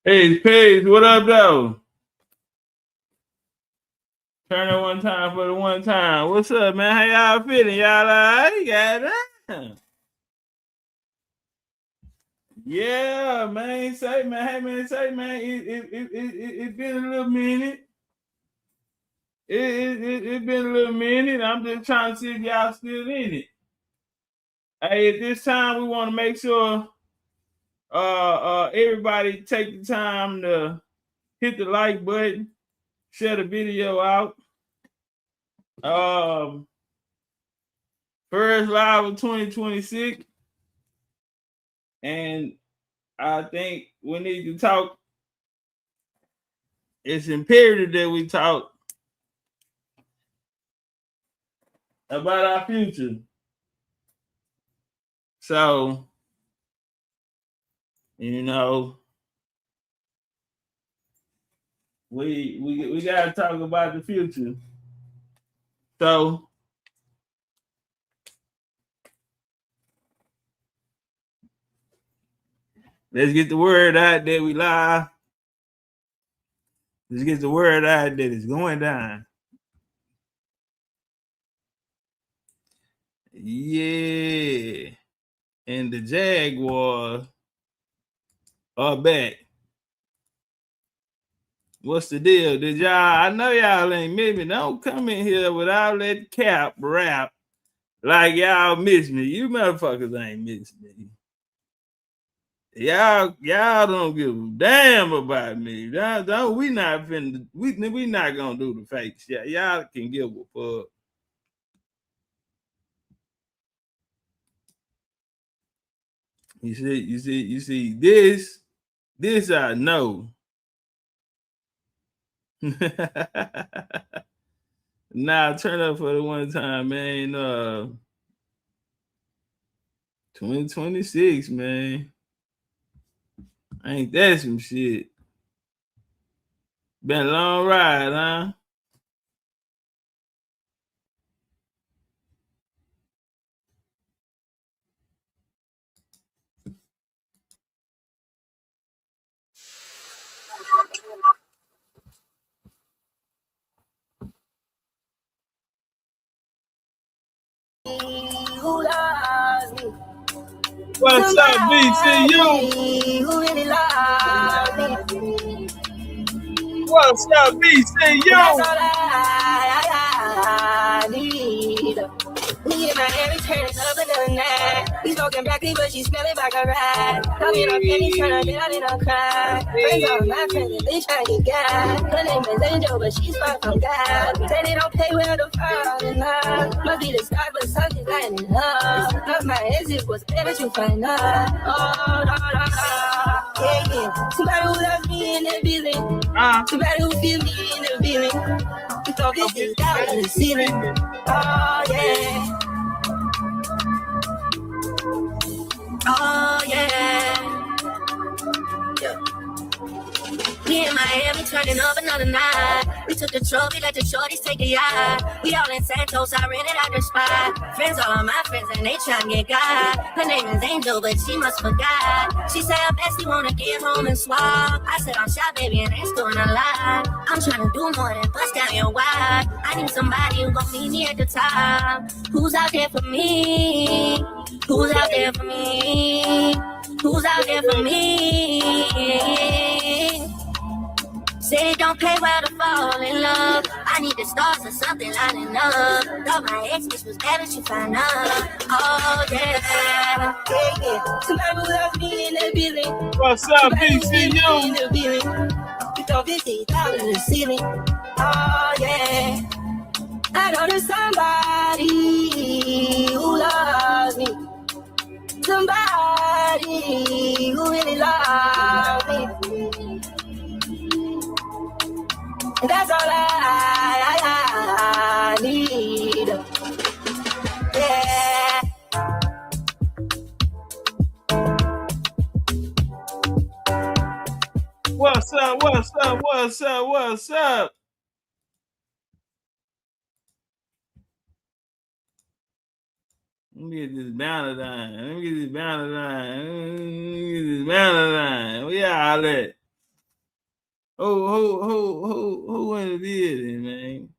Hey, Paige, what up, though? Turn it one time for the one time. What's up, man? How y'all feeling? Y'all all right? Goddamn. Yeah, man. Say, man. Hey, man. Say, man. It been a little minute. It been a little minute. I'm just trying to see if y'all still in it. Hey, at this time, we want to make sure everybody take the time to hit the like button, share the video out. Um, First live of 2026. And I think we need to talk. It's imperative that we talk about our future. So, you know, we gotta talk about the future. So let's get the word out that we live. Let's get the word out that it's going down. Yeah. And the Jaguars are back. What's the deal? Did y'all? I know y'all ain't miss me. Don't come in here without that cap rap like y'all miss me. You motherfuckers ain't miss me. Y'all don't give a damn about me. Don't we not finna we not gonna do the fake shit. Y'all can give a fuck. You see this I know. Nah, turn up for the one time, man. 2026, man. Ain't that some shit? Been a long ride, huh? What's up, BCU? Who really loves me? What's up, BCU? That's all I need. Me and my Harry turning up another night. He's smoking broccoli, but she's smelling like a rat. I'm in a penny, trying to get out and I'll cry. Friends are my friends, and they try to get God. Her name is Angel, but she's far from God. Say they don't pay well to fall in love. Must be the start, but something's lying in love. Love my exit was better to find out. Oh, no, no, no. Yeah. Somebody who loves me in the building. Somebody who feels me in the building. We throw this thing down in the ceiling. Oh, yeah. Oh, yeah. Yeah. Me and Miami turning up another night. We took the trophy, let the shorties take a yacht. We all in Santos, I rented out the spot. Friends are all my friends and they try to get God. Her name is Angel, but she must forgot. She said her bestie wanna get home and swap. I said I'm shy, baby, and that's doing a lot. I'm trying to do more than bust down your wide. I need somebody who gon' meet me at the top. Who's out there for me? Who's out there for me? Who's out there for me? Say it don't pay well to fall in love. I need the stars or something lining up. Thought my ex bitch was better to find out. Oh yeah, yeah. Somebody who loves me in the building. What's up, BCU? In the building. We throw 50,000 in the ceiling. Oh yeah. I know there's somebody who loves me. Somebody who really loves me. And that's all I need. Yeah. What's up? What's up? What's up? What's up? Let me get this banner line. Let me get this banner line. Where y'all at? Who in the building, man?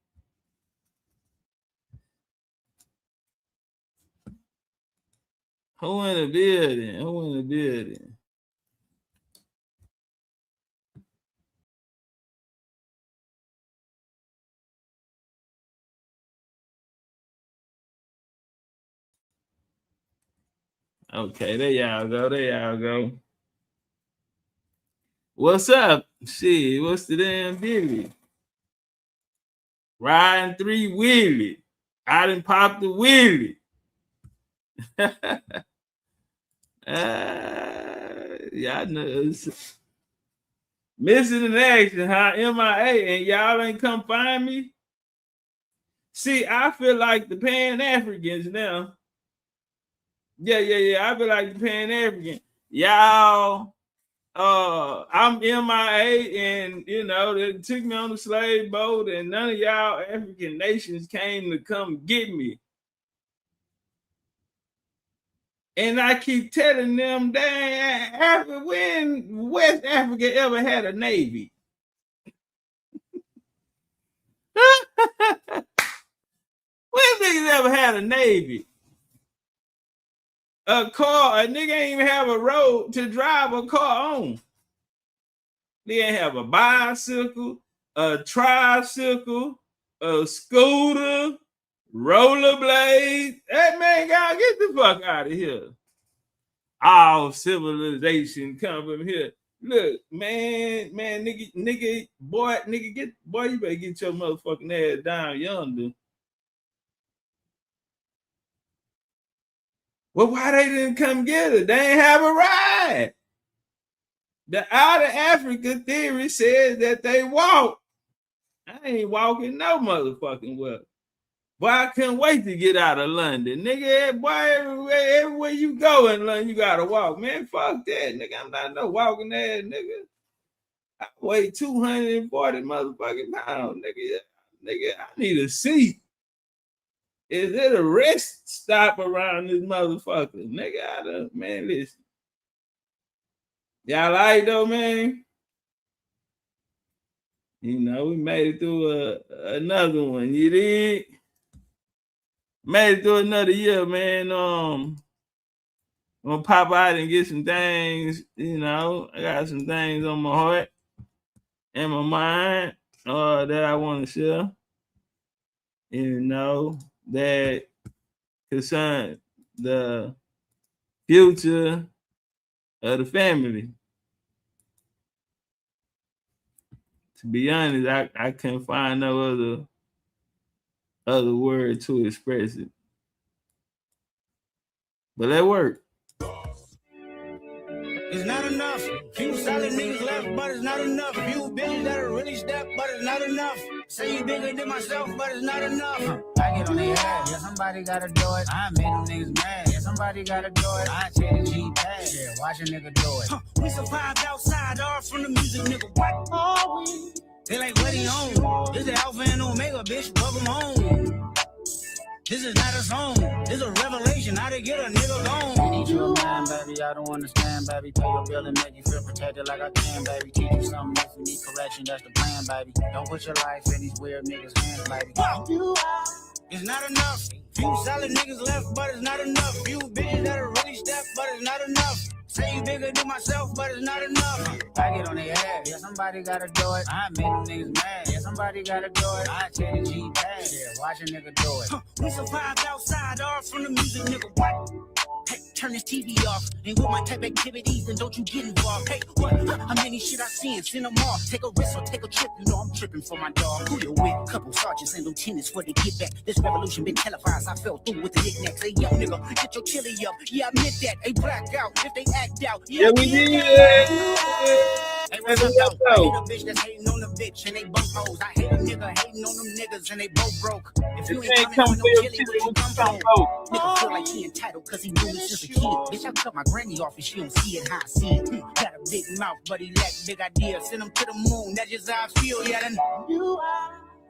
Who in the building? Who in the building? Okay, there y'all go. There y'all go. What's up? Shit, what's the damn Billy? Riding 3 wheelie. I done popped the wheelie. Y'all know. Missing in action, huh? MIA, and y'all ain't come find me? See, I feel like the Pan-Africans now. Yeah. I feel like the Pan-African. Y'all, I'm MIA, and you know, they took me on the slave boat, and none of y'all African nations came to come get me. And I keep telling them, dang, when West Africa ever had a navy? When niggas ever had a navy? A car, a nigga ain't even have a road to drive a car on. They ain't have a bicycle, a tricycle, a scooter, rollerblades. Hey man, y'all get the fuck out of here. All civilization come from here. Look, man, nigga, boy, you better get your motherfucking ass down yonder. Well, why they didn't come get her? They ain't have a ride. The out of Africa theory says that they walk. I ain't walking no motherfucking well. Boy, I couldn't wait to get out of London. Nigga, boy, everywhere you go in London, you gotta walk. Man, fuck that, nigga. I'm not no walking ass, nigga. I weigh 240 motherfucking pounds, nigga. Nigga, I need a seat. Is it a rest stop around this motherfucker? Nigga, man, listen. Y'all like though, man? You know, we made it through another one. You did? Made it through another year, man. I'm gonna pop out and get some things. You know, I got some things on my heart and my mind that I want to share. You know, that concern the future of the family. To be honest, I couldn't find no other word to express it. But that worked. It's not enough. Few solid niggas left, but it's not enough. Few bitches that are really step, but it's not enough. Say you bigger than myself, but it's not enough. I get on their ass, yeah, somebody gotta do it. I made them niggas mad, yeah, somebody gotta do it. I take the G-pad, yeah, watch a nigga do it. We survived outside, all from the music, nigga. What are we? They like, what he on? This the Alpha and Omega, bitch, welcome home. This is not a song, this is a revelation, how to get a nigga gone. I need you a man, baby, I don't understand, baby. Pay your bill and make you feel protected like I can, baby. Teach you something if you need correction, that's the plan, baby. Don't put your life in these weird niggas' hands, baby. It's not enough. Few solid niggas left, but it's not enough. Few bitches that are really step, but it's not enough. Say you bigger than myself, but it's not enough. I get on their ass, yeah, somebody gotta do it. I made them niggas mad, yeah, somebody gotta do it. I take the G-pad, yeah, watch a nigga do it. We survived outside, all from the music, nigga. What? Hey, turn this TV off. Ain't with my type activities, and don't you get involved. Hey, what? How many shit I seen? Send them off. Take a risk or take a trip. You know I'm tripping for my dog. Who you with? Couple sergeants and lieutenants for the get back. This revolution been televised. I fell through with the knickknacks. Hey, yo, nigga, get your chili up. Yeah, I meant that. Hey, black out if they act out. Yeah, we did. Hey, what's up, though? I hate a bitch that's hating on the bitch and they both hoes. I hate a nigga hating on them niggas and they both broke. If you ain't coming with no chili, where you come from? Nigga feel like he entitled cause he knew me since a kid. Bitch, I cut my granny off and she don't see it how I see it. Got a big mouth, but he lack big ideas. Send him to the moon, that's just how I feel. Yeah,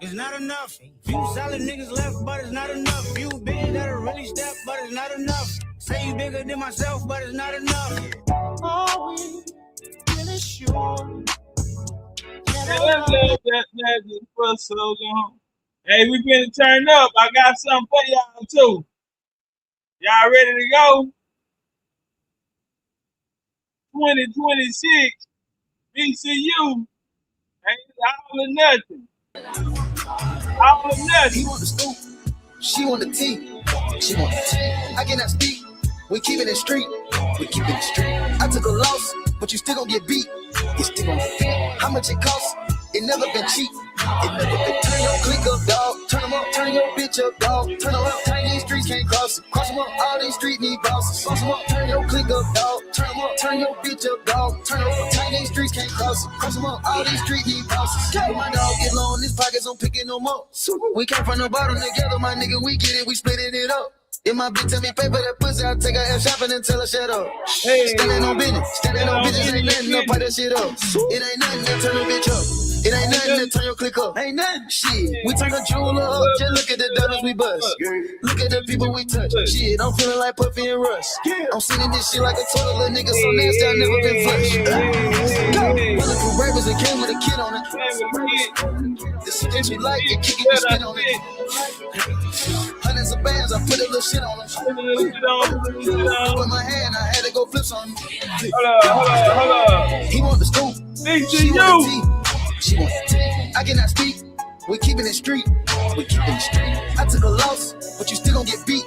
it's not enough. Few solid niggas left, but it's not enough. Few bitches that are really step, but it's not enough. Say you bigger than myself, but it's not enough. Are we really sure that love that for so long. Hey, we been turned up. I got something for y'all too. Y'all ready to go? 2026 BCU ain't all or nothing. All or nothing. He want the scoop, she want the tea. She want the tea. I cannot speak. We keep it in street. We keep it in street. I took a loss, but you still gon' get beat. You still gon' get beat. How much it costs? It never been cheap. It never been. Turn your click up, dog. Turn them up. Turn your bitch up, dog. Turn them up. Tiny streets can't cross it. Cross them up. All these streets need bosses. Cross them up. Turn your click up, dog. Turn them up. Turn your bitch up, dog. Turn them up. Tiny streets can't cross it. Cross them up. All these streets need bosses. When my dog get low in his pockets, I'm picking them up. We came from the bottom together, my nigga. We get it. We splitting it up. If my bitch tell me pay for that pussy, I'll take her ass shopping and tell her shut up. Hey, standing on business, standing on business, ain't nothing to pipe that shit up. It ain't nothing to turn a bitch up. It ain't nothing to turn your click up. Ain't nothing. Shit, we turn a jeweler up. Just look at the diamonds we bust. Look at the people we touch. Shit, I'm feeling like Puffy and Russ. I'm singing this shit like a toilet, little nigga so nasty I never been flushed. Go, bulletproof rappers that came with a kid on it. The shit that you like, you kick it, you spit on it. Hundreds of bands, I put a little shit on them. With my hand, I had to go flips on him. Hold up. He want the scoop. She want the tea. She want the tea. I cannot speak. We keeping it street. We keeping it street. I took a loss, but you still gon' get beat.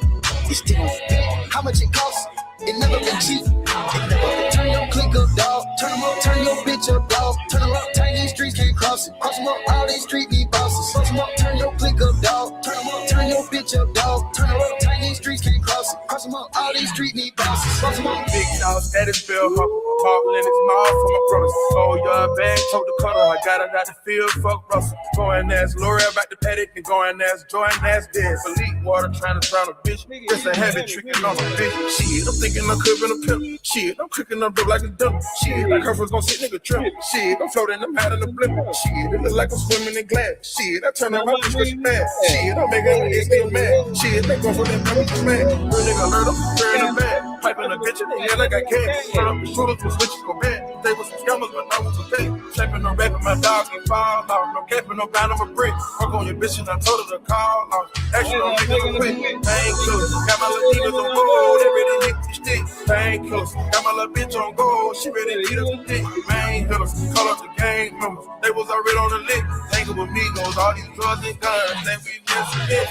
You still gon' get beat. How much it costs? It never been cheap. It never been. Turn your click up, dog. Turn them up. Turn your bitch up, dog. Turn them up. Tiny streets can't cross it. Cross them up. All these streets need bosses. Cross them up. Turn your click up, dog. Turn them up. Turn your bitch up, dog. Turn them up. Tiny streets can't cross it. Cross them up. All these streets need bosses. Cross them up. Big dogs at his bell, Marvel in his mouth for my brothers. Oh, your bag, choke the cutter. I got it out the field, fuck Russell. Going ass L'Oreal back to paddock and going ass Jordan ass dead. Elite water trying to drown a bitch. Just a habit tricking on a bitch. Shit, I'm thinking I'm cooking a pimp. Shit, I'm cooking up dope like a dump. Shit, like her gon' sit nigga trim. Shit, I'm floating, I'm out in the blimp. Shit, it look like I'm swimming in glass. Shit, I turn around and switch back. Shit, I'm making it still mad. Shit, they go for that money to man. Real nigga learn them, turn them back. Piping a bitch in the air like I can. Turn up the shooters with switches go back. They was some scammers, but I was a fake. Slapping no rap and my dog can fall off. No cap and no bound of a brick. Fuck on your bitch and I told her to call off. Actually, don't think it's quick. Ain't close. Got my little niggas on gold. They ready to hit the stick. Ain't close. Got my little bitch on gold. She ready to eat us a dick. Man, hit us. Call up the gang members. They was already on the lick. Thinking with me goes all these drugs and guns. That we just forget.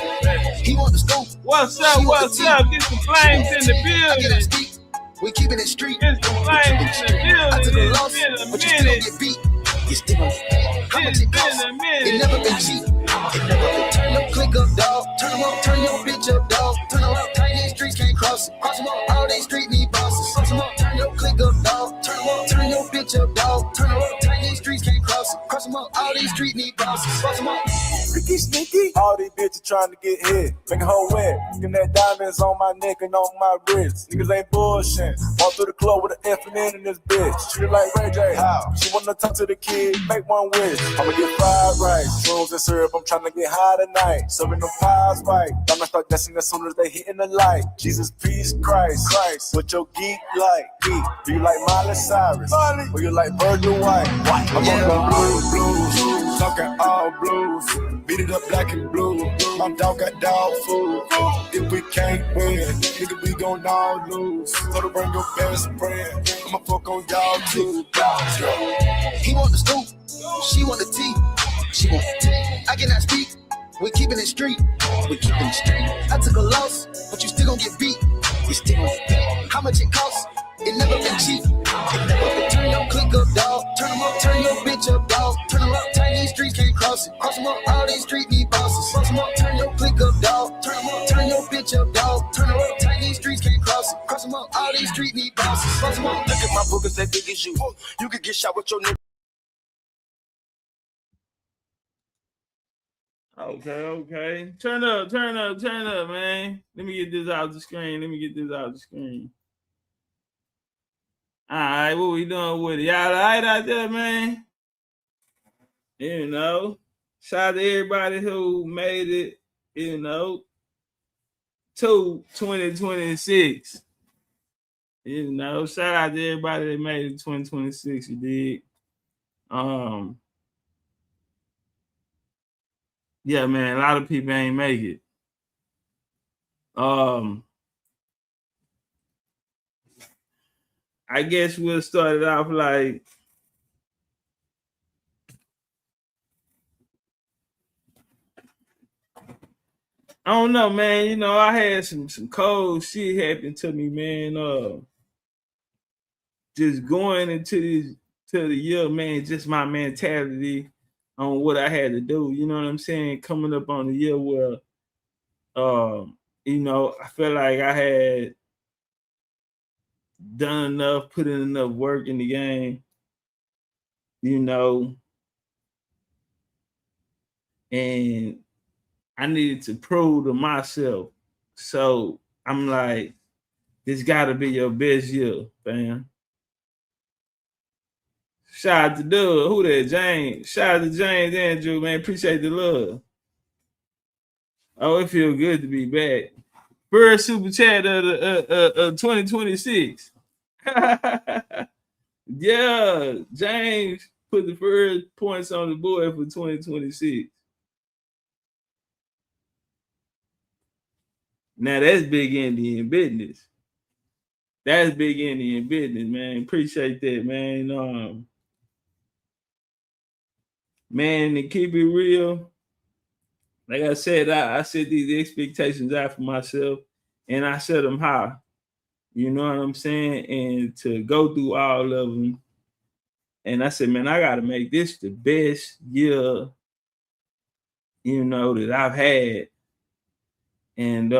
He want the scoop. What's up? What's up? Get some flames in the building. We keeping it street. Get some flames in the building. I took a loss, but you still gon' get beat. You still gon' get beat. How much it costs? It never been cheap. It never been. Turn your click up, dog. Turn them up. Turn your bitch up, dog. Turn them up. Tiny streets can't cross it. Cross them up. All these streets need bosses. Cross them up. Turn your click up, dog. Turn them up. Turn your bitch up, dog. Turn them up. Tiny streets can't cross it. Cross them up. All these streets need bosses. Cross them up. Freaky sneaky. All these bitches trying to get hit. Make a whole wet. Getting that diamonds on my neck and on my wrist. Niggas ain't bullshit. Walk through the club with an F in this bitch. Treat her like Ray J. How? She wanna talk to the kid, make one wish. I'ma get fried rice, shrooms and syrup. I'm trying to get high tonight. Serving them pies right. I'ma start dancing as soon as they hitting the light. Jesus, peace, Christ. What your geek like? Geek. Do you like Miley Cyrus? Or you like Virgil White? I'm on the blues. Talking all blues. Beat it up black and blue. My dog got dog food. If we can't win, nigga, we gon' all lose. So to bring your best friend, I'ma fuck on y'all too. He want the scoop. She want the tea. She want the tea. I cannot speak. We keeping it street. We keeping it street. I took a loss, but you still gon' get beat. You still gon' get beat. How much it costs? It never been cheap. It never been. Turn your click up, dog. Turn them up. Turn your bitch up, dog. Turn them up. Tiny streets can't cross it. Cross them up. All these streets need bosses. Cross them up. Turn your click up, dog. Turn them up. Turn your bitch up, dog. Turn them up. Tiny streets can't cross it. Cross them up. All these streets need bosses. Cross them up. Look at my boogers that big as you. You could get shot with your nigga. Okay. Turn up, man. Let me get this out the screen. All right, what we doing with it? Y'all all right out there, man? You know, shout out to everybody who made it, you know, to 2026. You know, shout out to everybody that made it 2026, you dig? yeah, man, a lot of people ain't make it. I guess we'll start it off like I don't know, man. You know, I had some cold shit happen to me, man. Just going into the year, man, just my mentality on what I had to do. You know what I'm saying? Coming up on the year where you know, I felt like I had done enough, put in enough work in the game, you know, and I needed to prove to myself. So I'm like, this gotta be your best year, fam. Shout out to Doug. Who that? James. Shout out to James Andrew, man. Appreciate the love. Oh, it feels good to be back. First super chat of 2026. Yeah, James put the first points on the board for 2026. Now that's big Indian business. That's big Indian business, man. Appreciate that, man. Man, to keep it real, like I said, I set these expectations out for myself, and I set them high. You know what I'm saying? And to go through all of them, and I said, man, I got to make this the best year, you know, that I've had. And,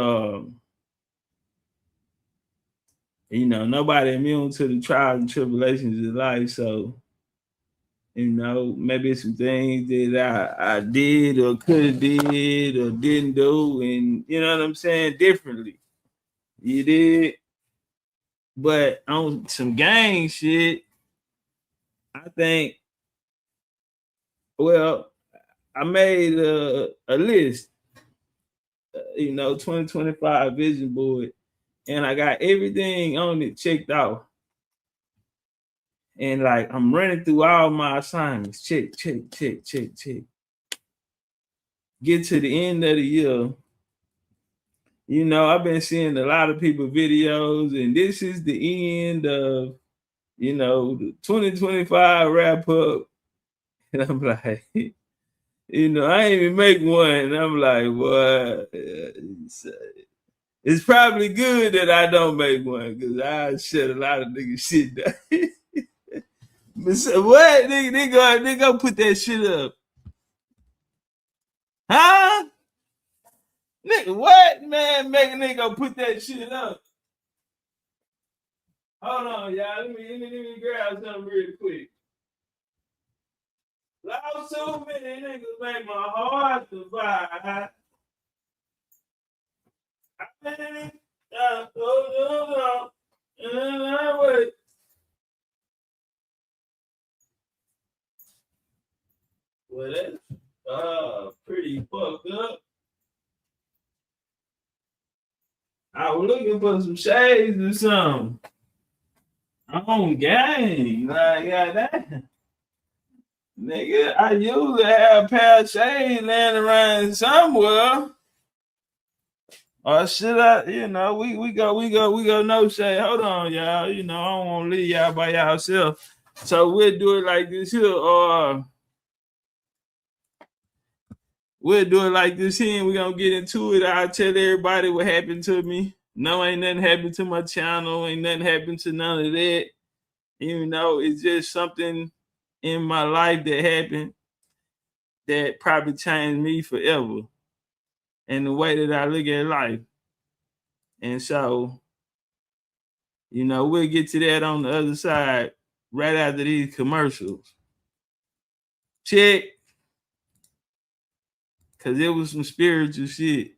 you know, nobody immune to the trials and tribulations of life. So, you know, maybe some things that I did or could have did or didn't do, and, you know what I'm saying, differently. You did. But on some gang shit, I think, well, I made a list, you know, 2025 vision board, and I got everything on it checked off. And like, I'm running through all my assignments, check. Get to the end of the year. You know, I've been seeing a lot of people videos, and this is the end of, you know, the 2025 wrap up. And I'm like, you know, I ain't even make one. And I'm like, what? It's probably good that I don't make one, because I shut a lot of niggas shit down. But so what? They go put that shit up. Huh? Nigga, what? Man, make a nigga go put that shit up. Hold on, y'all. Let me grab something real quick. Lost so many niggas make my heart to buy. Well, that's pretty fucked up. I was looking for some shades or something. On game. Like, goddamn. Nigga, I usually have a pair of shades laying around somewhere. Or should I, you know, we go no shade. Hold on, y'all. You know, I don't want to leave y'all by yourself. So we'll do it like this here, or we'll do it like this here, and we're gonna get into it. I'll tell everybody what happened to me. No, ain't nothing happened to my channel, ain't nothing happened to none of that. You know, it's just something in my life that happened that probably changed me forever and the way that I look at life. And so, you know, we'll get to that on the other side right after these commercials. Check. Because it was some spiritual shit.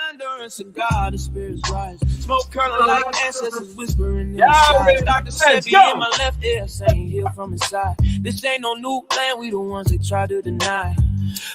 Endurance of God, the spirits rise. Smoke curling like ancestors whispering in the sky. Dr. Sebi in my left ear saying heal from inside. This ain't no new land, we the ones that try to deny.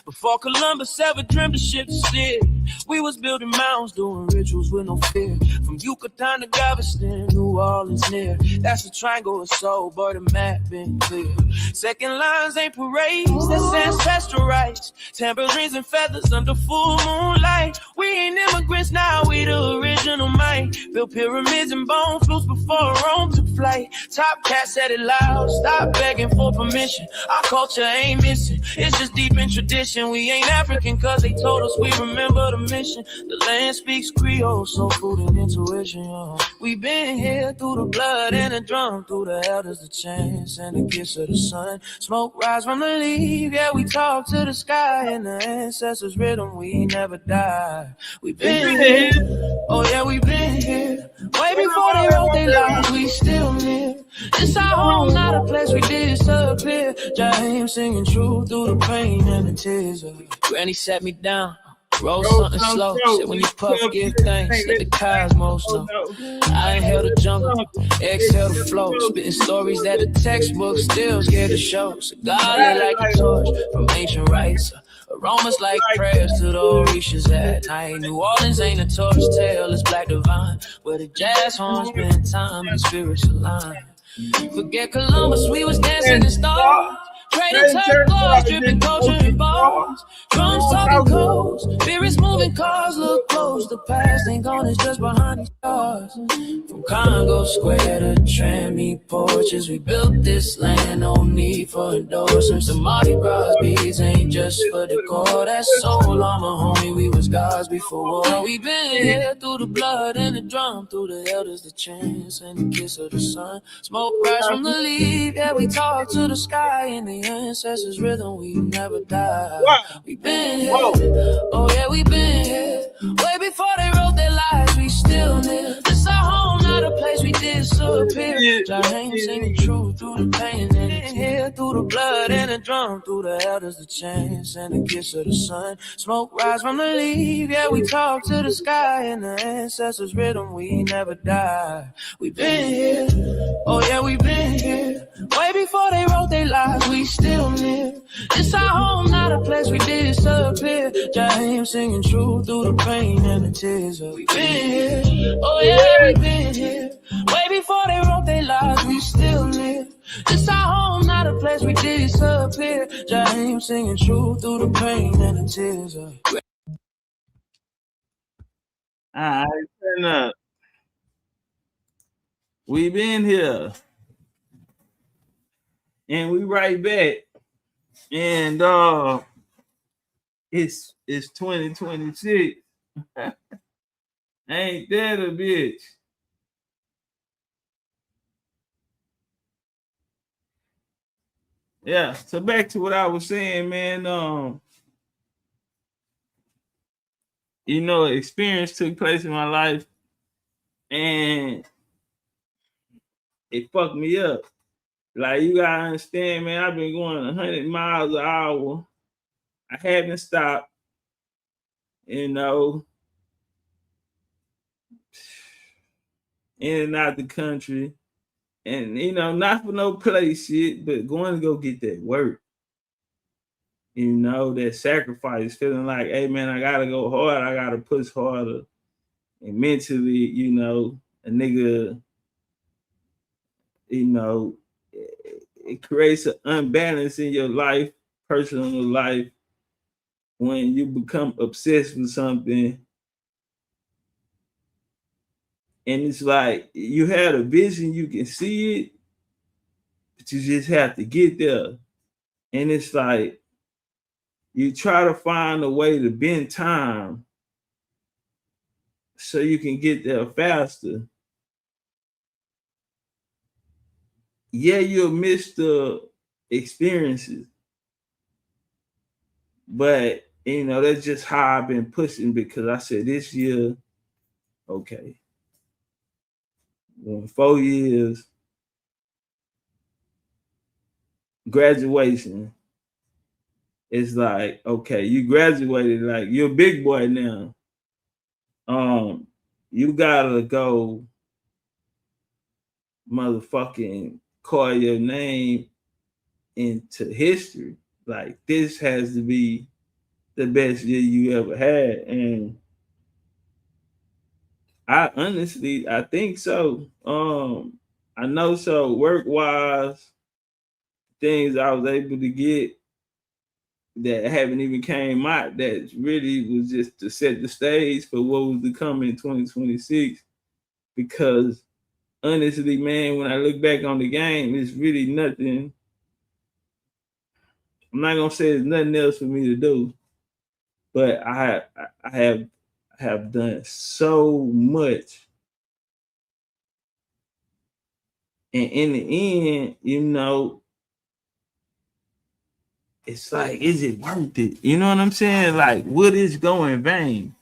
Before Columbus ever dreamed of shit to steer, we was building mountains, doing rituals with no fear. From Yucatan to Galveston, New New Orleans near. That's a triangle of soul, boy, the map been clear. Second lines ain't parades, that's ancestral rights. Tambourines and feathers under full moonlight. We ain't immigrants now, we the original might. Built pyramids and bone flutes before Rome took flight. Top cat said it loud, stop begging for permission. Our culture ain't missing, it's just deep in tradition. We ain't African cause they told us we remember the mission. The land speaks Creole, soul food and intuition, yo. We been here through the blood and the drum, through the elders, the chants and the kiss of the sun. Smoke rise from the leaf, yeah, we talk to the sky and the ancestors' rhythm, we never die. We been here, oh yeah, we been here. Way before they wrote their lives, we still live. It's our home, not a place we disappear. Jaheim singing truth through the pain and the tears. Granny sat me down, roll something slow. Said when you puff, give thanks, let the cosmos know. I inhale the jungle, exhale the flow. Spitting stories that the textbook still scared to show. So God lit like a torch from ancient rites. Aromas like prayers to the Orishas at night. New Orleans ain't a tourist tale, it's black divine. Where the jazz horns spend time and spirits align. Forget Columbus, we was dancing in stars. Trading turquoise, dripping culture in bars. Drums talking codes, spirits moving cars. Look close, the past ain't gone, it's just behind these stars. From Congo Square to Trammy porches, we built this land, no need for endorsements. The Mardi Gras beads ain't just for decor. That's soul armor, homie, we was gods before war. We been here through the blood and the drum, through the elders, the chants and the kiss of the sun. Smoke rise from the leaf, yeah, we talk to the sky and the ancestors' rhythm, we never die. We been here, oh yeah, we been here. Way before they wrote their lives, we still live. This our home, not a place we disappear. Jaheim singing truth through the pain and the tears, through the blood and the drum, through the elders, the chants and the kiss of the sun. Smoke rise from the leaf, yeah, we talk to the sky and the ancestors' rhythm, we never die. We been here, oh yeah, we been here. Way before they wrote their lives, we still live. It's our home, not a place we disappear. Jaheim singing truth through the pain and the tears. We been here, oh yeah, we been here. Way before they wrote their lives, we still live. It's our home, not a place we disappear. Jaheim singing truth through the pain and the tears. Alright, turn up. We been here. And we right back. And it's 2026. Ain't that a bitch? Yeah, so back to what I was saying, man. Experience took place in my life and it fucked me up. Like, you gotta understand, man, I've been going 100 miles an hour. I haven't stopped, in and out the country. And, not for no play shit, but going to go get that work. That sacrifice, feeling like, hey, man, I got to go hard. I got to push harder. And mentally, a nigga, it creates an unbalance in your life, personal life, when you become obsessed with something. And it's like you had a vision, you can see it, but you just have to get there. And it's like you try to find a way to bend time so you can get there faster. Yeah, you'll miss the experiences, but that's just how I've been pushing, because I said this year, okay, 4 years, graduation. It's like, okay, you graduated, like you're a big boy now. You gotta go motherfucking call your name into history. Like, this has to be the best year you ever had. And I think so. I know so work wise, things I was able to get that haven't even came out that really was just to set the stage for what was to come in 2026. Because honestly, man, when I look back on the game, it's really nothing. I'm not gonna say there's nothing else for me to do, but I have done so much, and in the end, it's like, is it worth it? You know what I'm saying? Like, would this go in vain?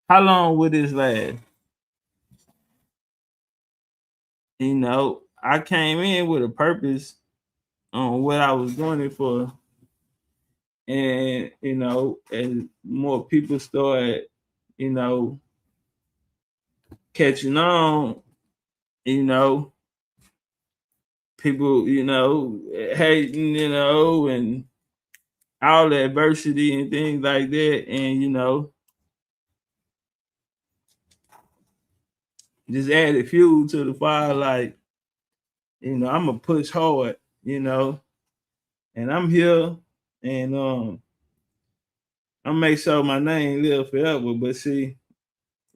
How long would this last? I came in with a purpose on what I was doing it for. And, as more people start, catching on, you know, people, hating, and all the adversity and things like that. And, just added fuel to the fire. Like, I'm going to push hard, and I'm here, and I make sure my name live forever. But see,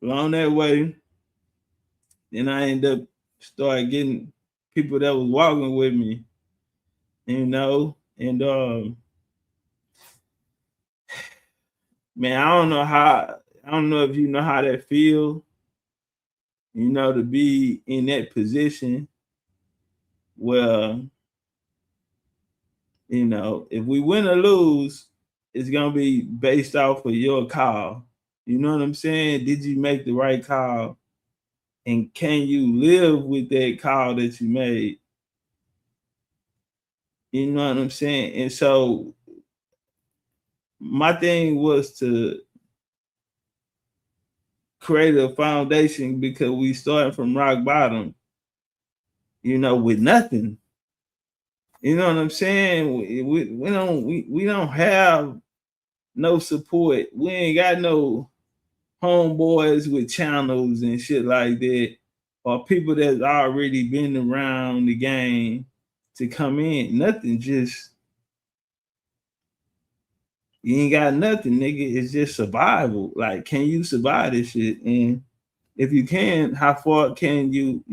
along that way, then I end up start getting people that was walking with me, and man, I don't know if you know how that feel, to be in that position where, if we win or lose, it's gonna be based off of your call. You know what I'm saying? Did you make the right call? And can you live with that call that you made? You know what I'm saying? And so my thing was to create a foundation, because we started from rock bottom, with nothing. You know what I'm saying? We don't have no support. We ain't got no homeboys with channels and shit like that, or people that's already been around the game to come in. Nothing, just you ain't got nothing, nigga. It's just survival. Like, can you survive this shit? And if you can, how far can you,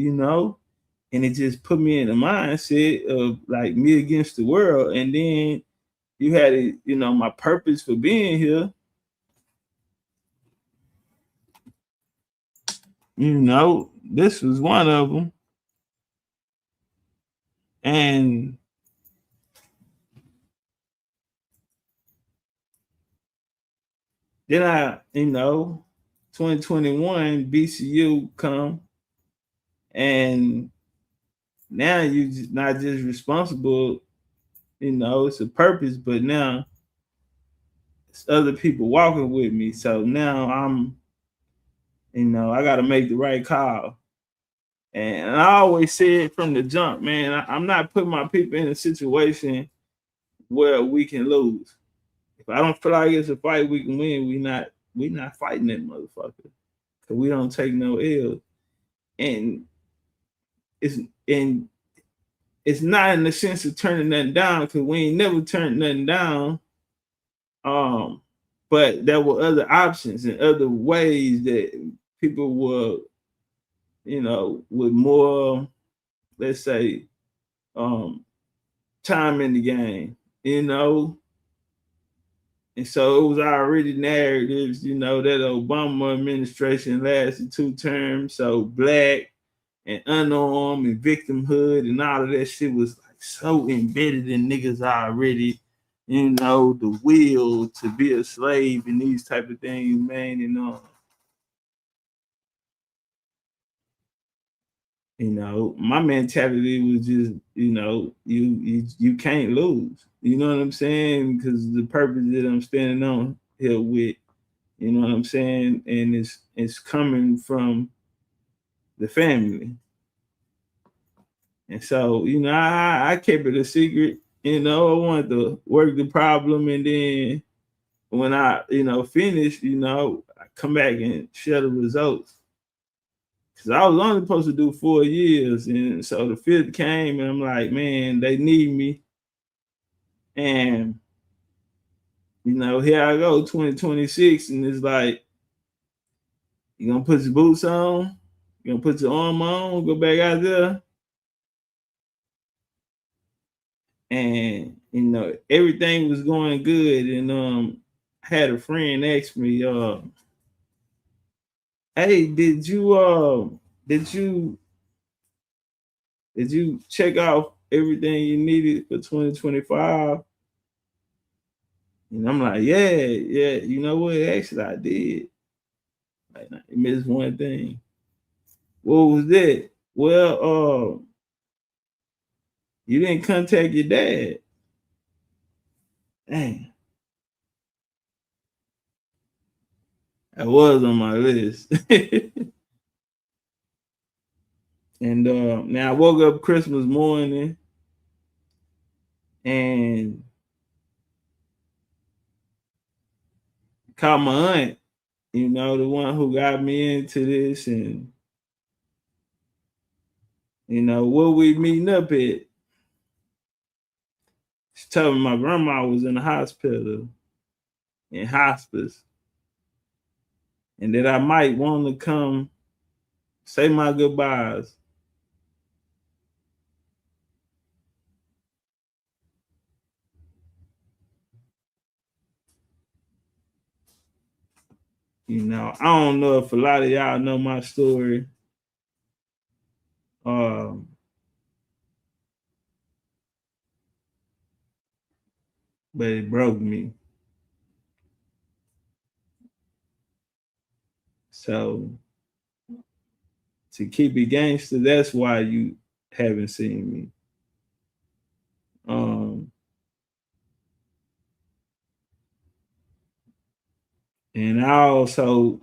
And it just put me in the mindset of like me against the world. And then you had it, my purpose for being here. This was one of them. And then 2021 BCU come, and now you just not just responsible, it's a purpose, but now it's other people walking with me. So now I'm, I got to make the right call. And I always said from the jump, man, I'm not putting my people in a situation where we can lose. If I don't feel like it's a fight we can win, we not fighting that motherfucker, because we don't take no L. And it's not in the sense of turning nothing down, because we ain't never turned nothing down. But there were other options and other ways that people were, with more, let's say, time in the game, And so it was already narratives, that Obama administration lasted 2 terms. So black and unarmed and victimhood and all of that shit was like so embedded in niggas already. The will to be a slave and these type of things, man. My mentality was just, you can't lose. You know what I'm saying? Because the purpose that I'm standing on here with, you know what I'm saying? And it's coming from the family. And so, I kept it a secret. I wanted to work the problem, and then when I, finished, I come back and share the results. Because I was only supposed to do 4 years. And so the 5th came and I'm like, man, they need me. And, here I go, 2026. And it's like, you gonna put your boots on, you gonna put your arm on, go back out there. And, everything was going good. And I had a friend ask me, hey, did you check off everything you needed for 2025? And I'm like, yeah, you know what? Actually, I did. Like, I missed one thing. What was that? Well, you didn't contact your dad. Dang. I was on my list. And now I woke up Christmas morning and called my aunt, the one who got me into this, and where we meeting up at. She told me my grandma was in the hospital, in hospice, and that I might want to come say my goodbyes. I don't know if a lot of y'all know my story. But it broke me. So to keep it gangster, that's why you haven't seen me. And I also,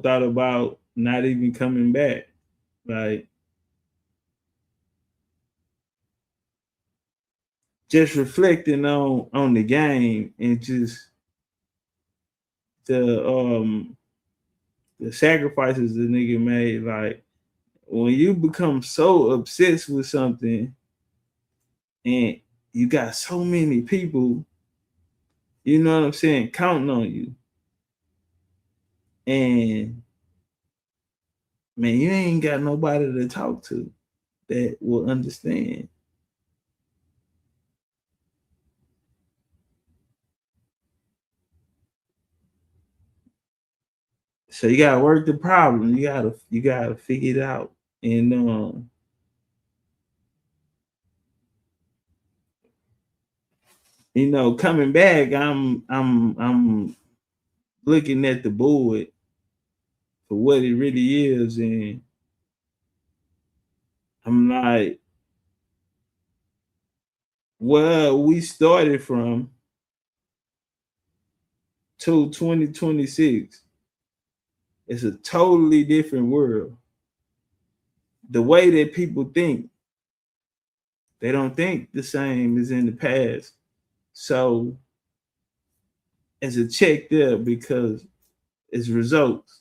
thought about not even coming back. Like, just reflecting on the game and just the sacrifices the nigga made. Like, when you become so obsessed with something and you got so many people, you know what I'm saying, counting on you. And man, you ain't got nobody to talk to that will understand. So you gotta work the problem. You gotta figure it out. And coming back, I'm looking at the board for what it really is, and I'm like, well, we started from to 2026. It's a totally different world. The way that people think, they don't think the same as in the past. So it's a check there because it's results.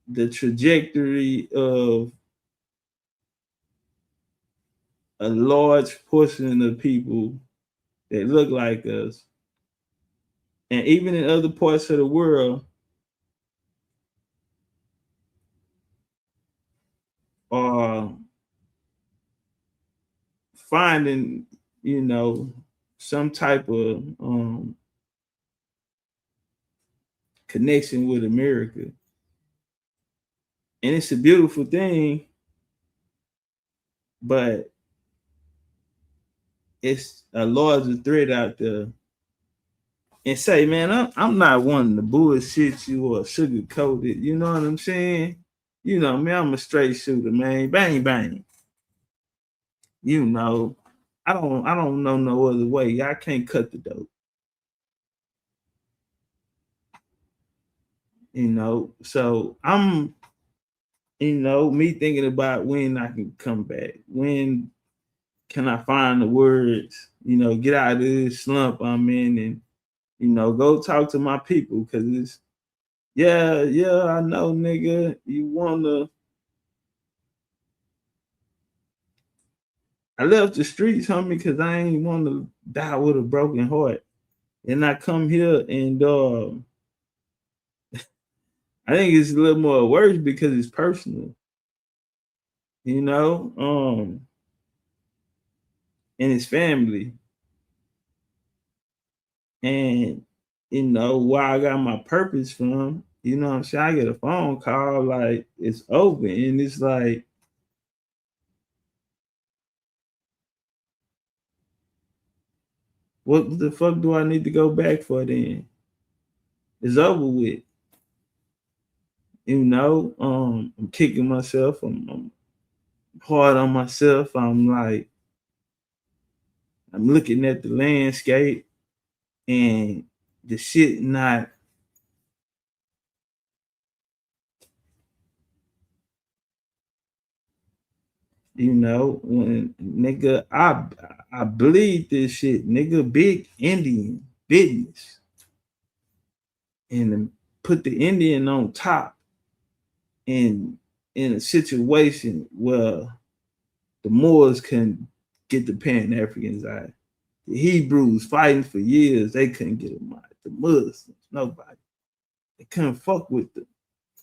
The trajectory of a large portion of people that look like us, and even in other parts of the world, are finding, some type of connection with America. And it's a beautiful thing, but it's a larger threat out there. And say, man, I'm not wanting to bullshit you or sugarcoat it. You know what I'm saying? Man, I'm a straight shooter, man. Bang, bang. I don't know no other way. I can't cut the dope. So I'm, me thinking about when I can come back. When can I find the words, get out of this slump I'm in and, go talk to my people, because Yeah, I know, nigga. You wanna I left the streets, homie, because I ain't want to die with a broken heart. And I come here and I think it's a little more worse because it's personal, you know, and it's family. And, you know, where I got my purpose from, you know what I'm saying? I get a phone call, like, it's open. And it's like, what the fuck do I need to go back for then? It's over with. You know, I'm kicking myself. I'm hard on myself. I'm looking at the landscape and the shit not, you know, when nigga, I bleed this shit, nigga, big Indian business. And put the Indian on top in a situation where the Moors can get the Pan Africans out. The Hebrews fighting for years, they couldn't get them out. The Muslims, nobody. They couldn't fuck with the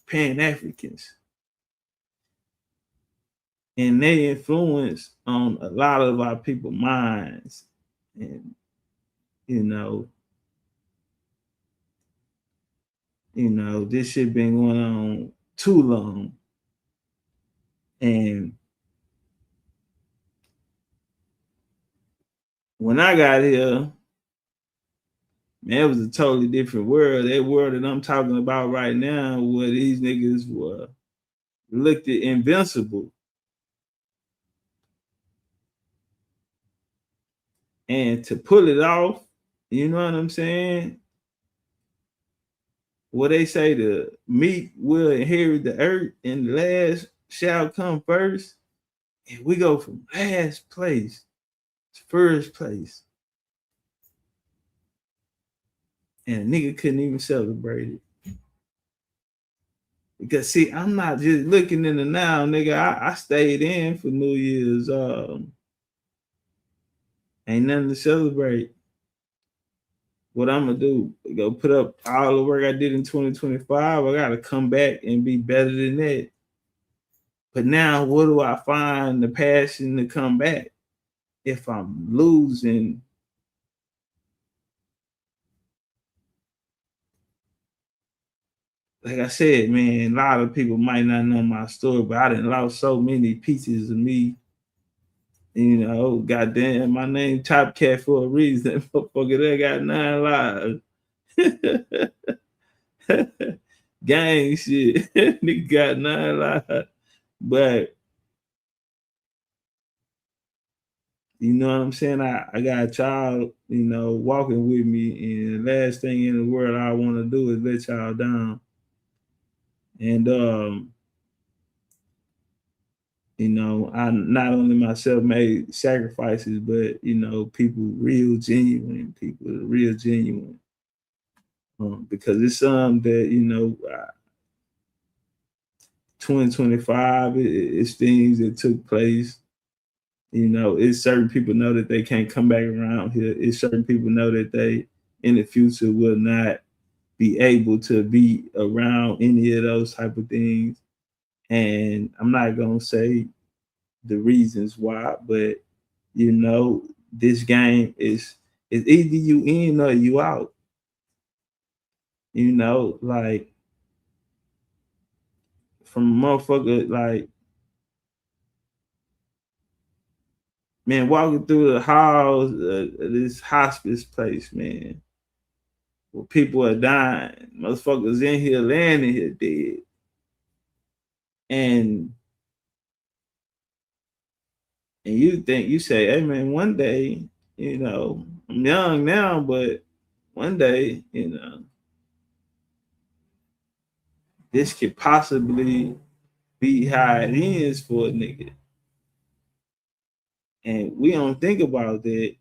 Pan Africans. And they influence on a lot of our people's minds. And, you know, this shit been going on too long. And when I got here, man, it was a totally different world. That world that I'm talking about right now, where these niggas were looked at invincible. And to pull it off, you know what I'm saying? What they say, the meat will inherit the earth and the last shall come first. And we go from last place to first place. And a nigga couldn't even celebrate it. Because see, I'm not just looking in the now, nigga. I stayed in for New Year's. Ain't nothing to celebrate. What I'm gonna do? Go put up all the work I did in 2025. I gotta come back and be better than that. But now, what do I find the passion to come back if I'm losing? Like I said, man, a lot of people might not know my story, but I done lost so many pieces of me. You know, goddamn, my name Top Cat for a reason. Motherfucker, that got 9 lives. Gang shit. Nigga got 9 lives. But you know what I'm saying? I got a child, you know, walking with me, and the last thing in the world I want to do is let y'all down. And you know, I not only myself made sacrifices, but you know, people real genuine, because it's something that, you know, 2025, it's things that took place. You know, it's certain people know that they can't come back around here. It's certain people know that they in the future will not be able to be around any of those type of things. And I'm not gonna say the reasons why, but you know, this game is either you in or you out. You know, like from a motherfucker, like, man, walking through the halls of this hospice place, man, where people are dying, motherfuckers in here laying in here dead, and you say, hey man, one day, you know, I'm young now, but one day, you know, this could possibly be how it is for a nigga. And we don't think about that,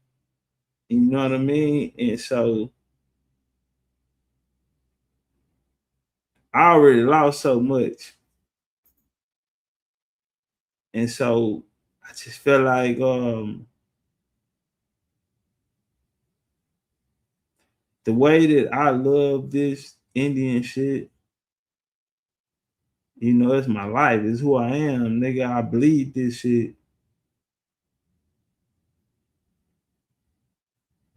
you know what I mean? And so I already lost so much. And so I just felt like the way that I love this Indian shit, you know, it's my life. It's who I am, nigga. I bleed this shit.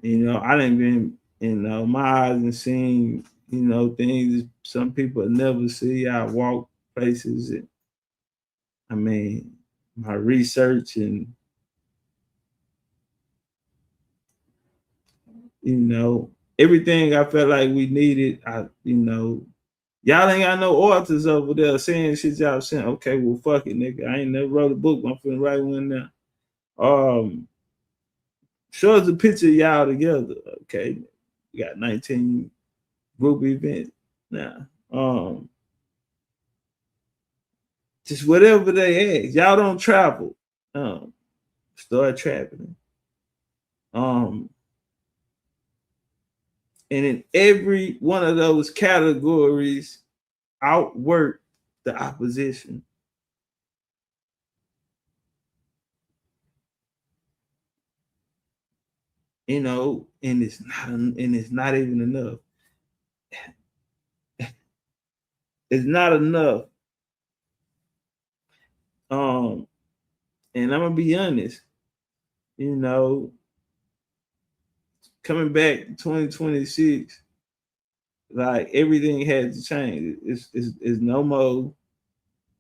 You know, I done been, you know, my eyes and seen, you know, things some people never see. I walk places and I mean, my research and, you know, everything I felt like we needed, you know, y'all ain't got no authors over there saying shit y'all saying. Okay, well, fuck it, nigga. I ain't never wrote a book, but I'm finna write one now. Show us a picture of y'all together. Okay. We got 19 group events now. Just whatever they ask. Y'all don't travel. Start traveling. And in every one of those categories, outwork the opposition. You know, and it's not even enough. It's not enough. And I'm gonna be honest, you know, coming back to 2026, like everything had to change. It's no more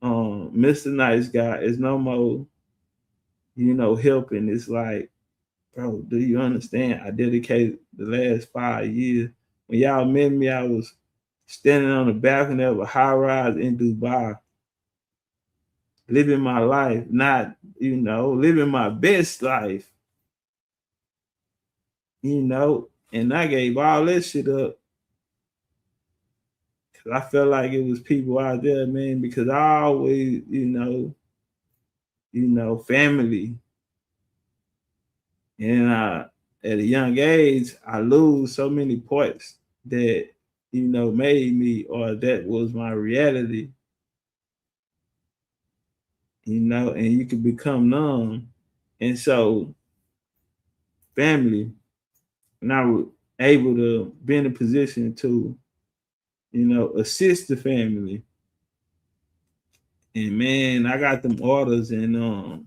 Mr. Nice Guy. It's no more, you know, helping. It's like, bro, do you understand? I dedicated the last 5 years. When y'all met me, I was standing on the balcony of a high rise in Dubai, living my life, not, you know, living my best life, you know, and I gave all that shit up because I felt like it was people out there, man, because I always, you know, family. And at a young age, I lose so many parts that, you know, made me, or that was my reality, you know, and you can become numb. And so, family, and I was able to be in a position to, you know, assist the family. And man, I got them orders, and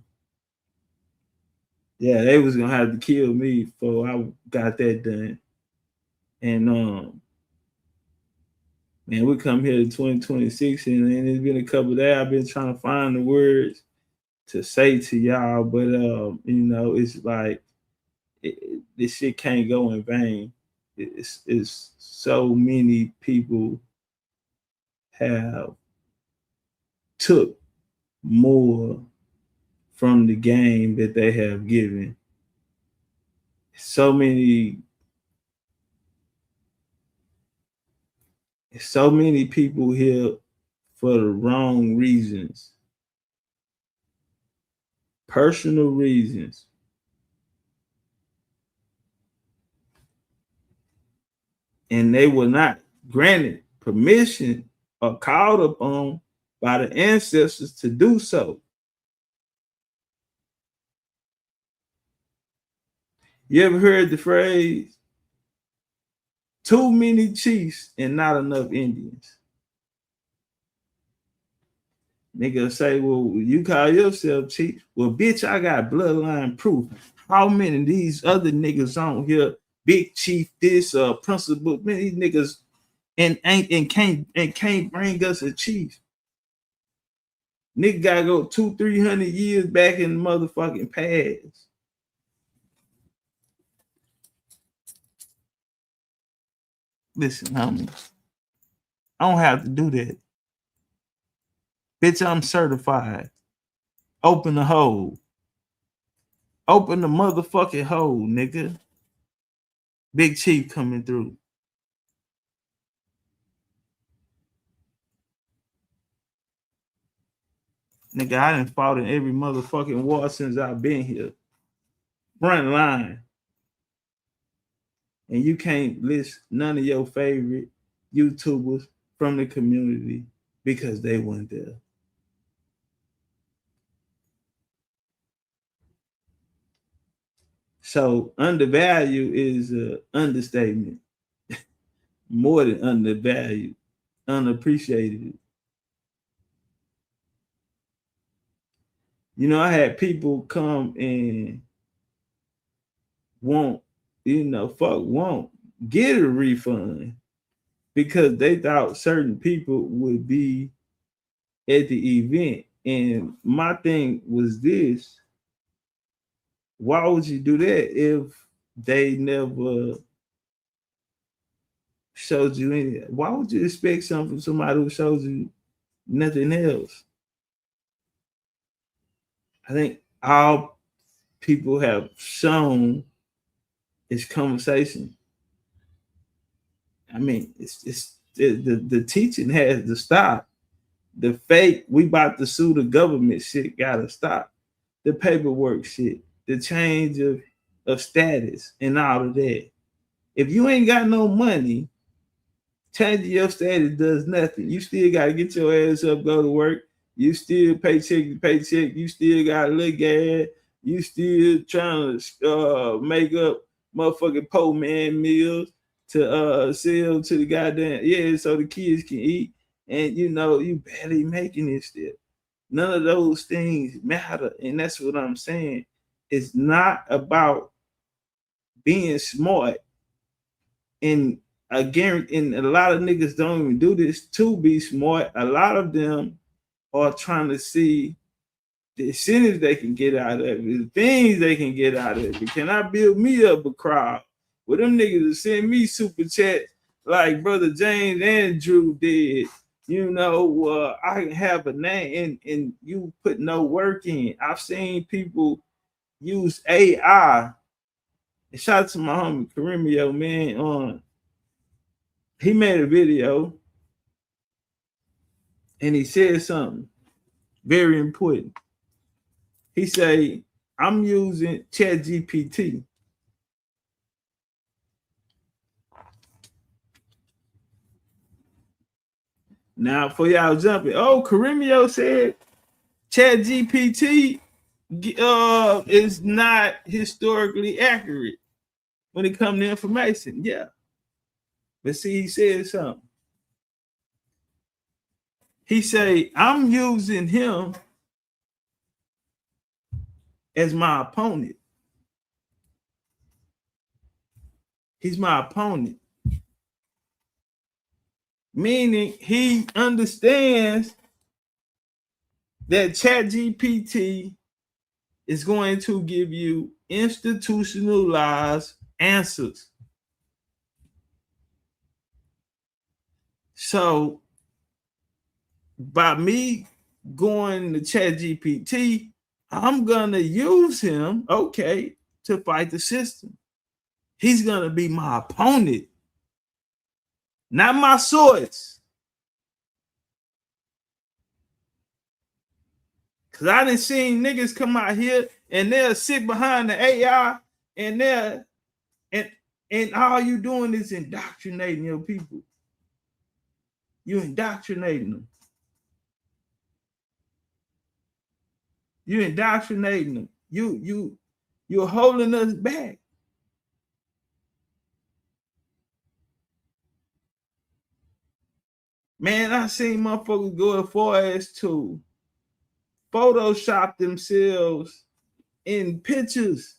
yeah, they was gonna have to kill me before I got that done. And man, we come here to 2026, and it's been a couple of days. I've been trying to find the words to say to y'all, but you know, it's like this shit can't go in vain. It's so many people have took more from the game that they have given. So many people here for the wrong reasons, personal reasons. And they were not granted permission or called upon by the ancestors to do so. You ever heard the phrase, too many chiefs and not enough Indians? Nigga say, well, you call yourself chief. Well, bitch, I got bloodline proof. How many of these other niggas on here, big chief, this principal, man, these niggas and can't bring us a chief. Nigga gotta go 200-300 years back in the motherfucking past. Listen, homie, I don't have to do that. Bitch, I'm certified. Open the hole. Open the motherfucking hole, nigga. Big Chief coming through. Nigga, I done fought in every motherfucking war since I've been here. Front line. And you can't list none of your favorite YouTubers from the community because they weren't there. So undervalued is an understatement. More than undervalued, unappreciated. You know, I had people come and won't get a refund because they thought certain people would be at the event. And my thing was this: why would you do that if they never showed you anything? Why would you expect something from somebody who shows you nothing else? I think all people have shown is conversation. I mean, it's the teaching has to stop. The fake, we about to sue the government shit gotta stop. The paperwork shit, the change of status and all of that. If you ain't got no money, changing your status does nothing. You still gotta get your ass up, go to work. You still paycheck to paycheck. You still got to look at. You still trying to make up motherfucking poor man meals to sell to the goddamn so the kids can eat. And you know you barely making it still. None of those things matter, and that's what I'm saying. It's not about being smart. And again, and a lot of niggas don't even do this to be smart. A lot of them are trying to see the incentives they can get out of it, the things they can get out of it. Can I build me up a crowd? Well, them niggas will send me super chats like Brother James and Drew did. You know, I can have a name and you put no work in. I've seen people use AI. And shout out to my homie Karimio, man. He made a video and he said something very important. He say, I'm using ChatGPT. Now, for y'all jumping, Karimio said ChatGPT is not historically accurate when it comes to information. Yeah. But see, he said something. He say, I'm using him as my opponent. He's my opponent. Meaning he understands that ChatGPT is going to give you institutionalized answers. So by me going to ChatGPT, I'm gonna use him, to fight the system. He's gonna be my opponent, not my source. Cause I done seen niggas come out here and they'll sit behind the AI and and all you doing is indoctrinating your people. You indoctrinating them. You're indoctrinating them. You're holding us back. Man, I seen motherfuckers go as far as to Photoshop themselves in pictures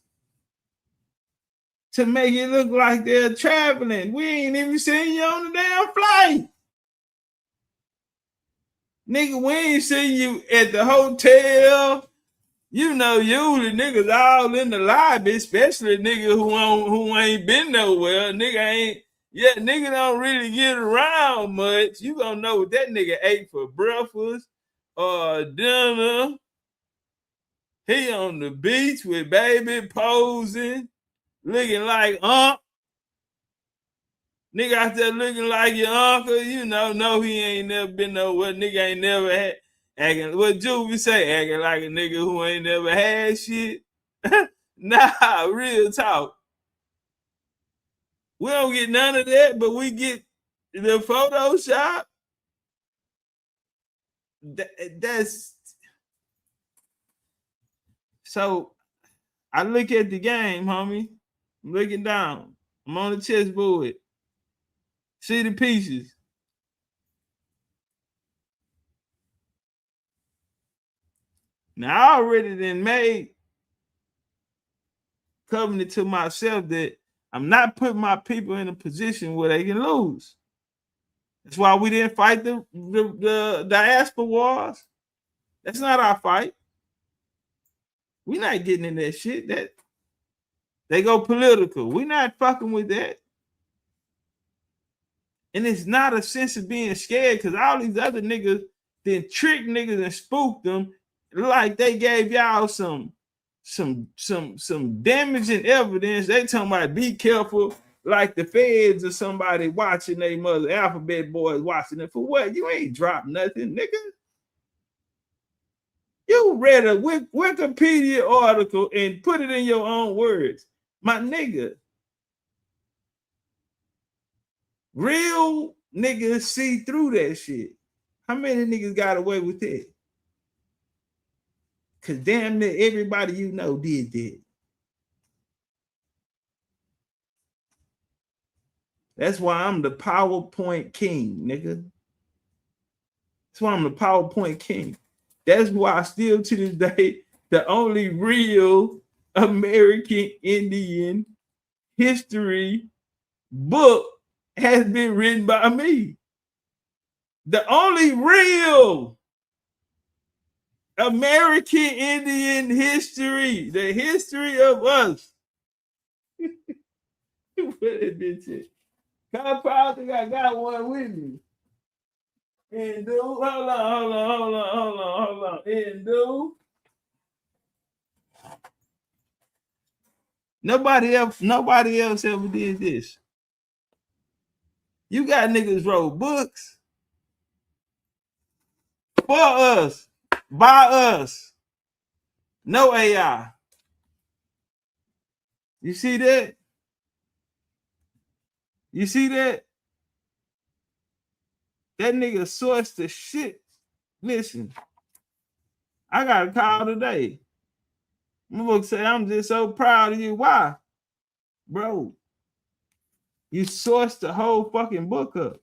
to make it look like they're traveling. We ain't even seen you on the damn flight. Nigga, we ain't seen you at the hotel. You know, usually niggas all in the lobby, especially nigga who ain't been nowhere. Nigga don't really get around much. You gonna know what that nigga ate for breakfast or dinner. He on the beach with baby posing, looking like Nigga out there looking like your uncle. You know he ain't never been nowhere. Nigga ain't never had acting. What Juvie say? Acting like a nigga who ain't never had shit. Nah, real talk. We don't get none of that, but we get the Photoshop. that's so. I look at the game, homie. I'm looking down. I'm on the chessboard. See the pieces. Now I already then made covenant to myself that I'm not putting my people in a position where they can lose. That's why we didn't fight the diaspora wars. That's not our fight. We're not getting in that shit. That they go political. We're not fucking with that. And it's not a sense of being scared because all these other niggas then trick niggas and spook them like they gave y'all some damaging evidence. They talking about be careful, like the feds or somebody watching they mother alphabet boys watching it. For what? You ain't dropped nothing, nigga. You read a Wikipedia article and put it in your own words. My nigga. Real niggas see through that shit. How many niggas got away with that? Cause damn near everybody you know did that. That's why I'm the PowerPoint king, nigga. That's why I'm the PowerPoint king. That's why still to this day, the only real American Indian history book has been written by me. The only real American Indian history, the history of us. What that bitch is. I think I got one with me. And dude, hold on. And dude. Nobody else ever did this. You got niggas wrote books for us, by us. No AI. You see that? You see that? That nigga sourced the shit. Listen, I got a call today. I'm gonna say I'm just so proud of you. Why? Bro, you sourced the whole fucking book up.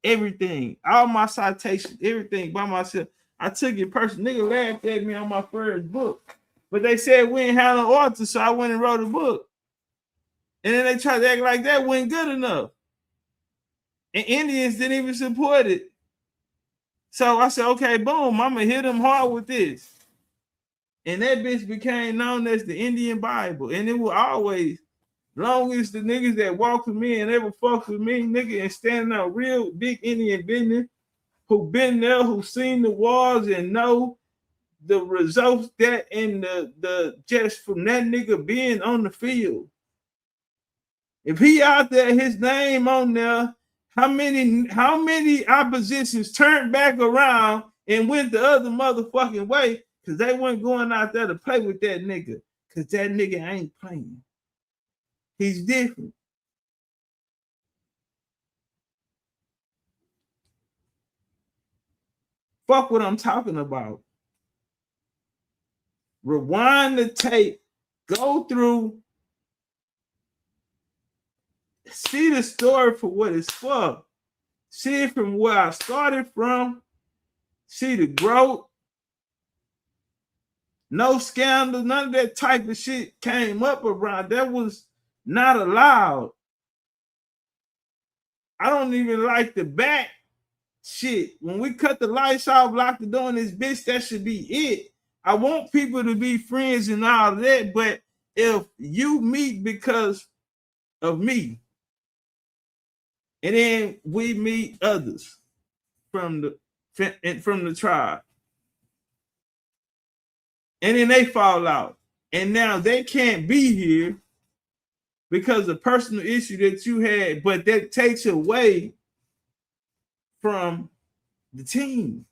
Everything, all my citations, everything by myself. I took it personal. Nigga laughed at me on my first book. But they said we ain't had an author, so I went and wrote a book. And then they tried to act like that wasn't good enough. And Indians didn't even support it. So I said, okay, boom, I'm going to hit them hard with this. And that bitch became known as the Indian Bible. And it will always, long as the niggas that walk with me and ever fuck with me, nigga, and standing on real big Indian business, who been there, who seen the wars and know the results that in the just from that nigga being on the field. If he out there, his name on there, how many oppositions turned back around and went the other motherfucking way because they weren't going out there to play with that nigga because that nigga ain't playing. He's different. Fuck what I'm talking about. Rewind the tape, go through, see the story for what it's for. See it from where I started from. See the growth. No scandal, none of that type of shit came up around. That was not allowed. I don't even like the back shit. When we cut the lights off, lock the door in this bitch, that should be it. I want people to be friends and all that, but if you meet because of me, and then we meet others from the tribe, and then they fall out, and now they can't be here because of personal issue that you had, but that takes away from the team.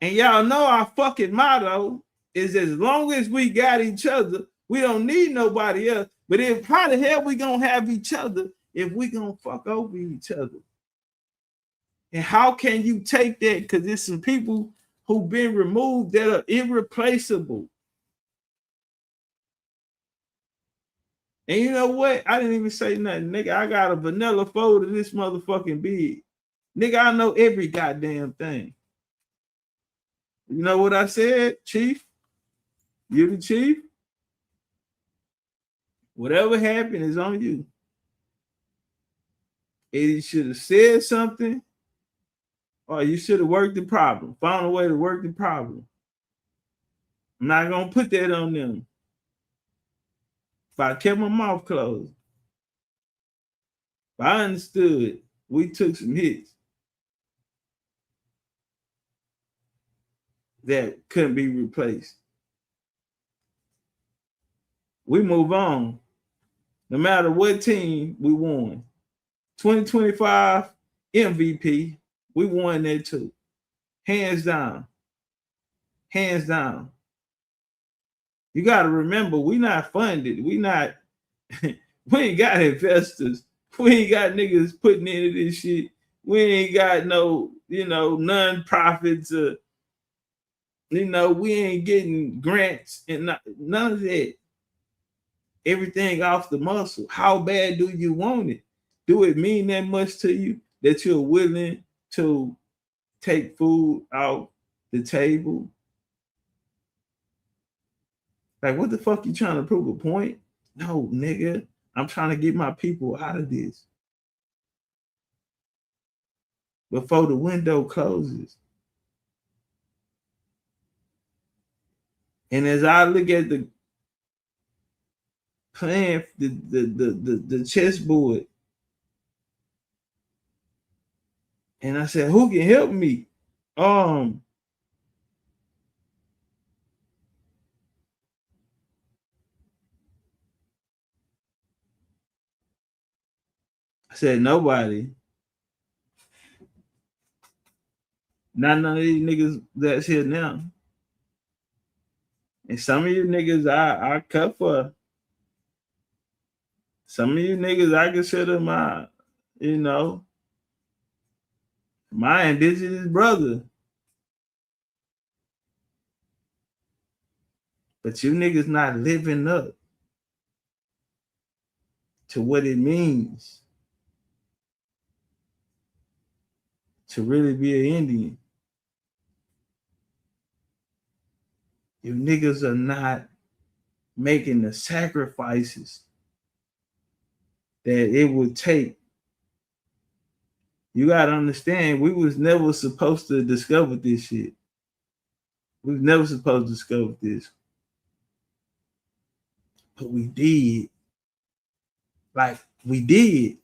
And y'all know our fucking motto is as long as we got each other, we don't need nobody else. But if how the hell we gonna have each other if we gonna fuck over each other? And how can you take that? Because there's some people who've been removed that are irreplaceable. And you know what? I didn't even say nothing, nigga. I got a vanilla fold of this motherfucking big. Nigga, I know every goddamn thing. You know what I said, Chief? You the chief? Whatever happened is on you. Either you should have said something or you should have worked the problem. Found a way to work the problem. I'm not going to put that on them. If I kept my mouth closed, if I understood, we took some hits that couldn't be replaced. We move on. No matter what team we won. 2025 MVP, we won that too. Hands down. Hands down. You got to remember, we not funded. We ain't got investors. We ain't got niggas putting into this shit. We ain't got no, non-profits. We ain't getting grants and none of that. Everything off the muscle. How bad do you want it? Do it mean that much to you that you're willing to take food off the table? Like, what the fuck you trying to prove a point? No, nigga. I'm trying to get my people out of this before the window closes. And as I look at the plan, the chessboard, and I said, who can help me? I said, nobody. Not none of these niggas that's here now. And some of you niggas I cut for. Some of you niggas I consider my indigenous brother. But you niggas not living up to what it means to really be an Indian. You niggas are not making the sacrifices that it would take. You gotta understand, we was never supposed to discover this shit. We was never supposed to discover this. But we did. Like, we did.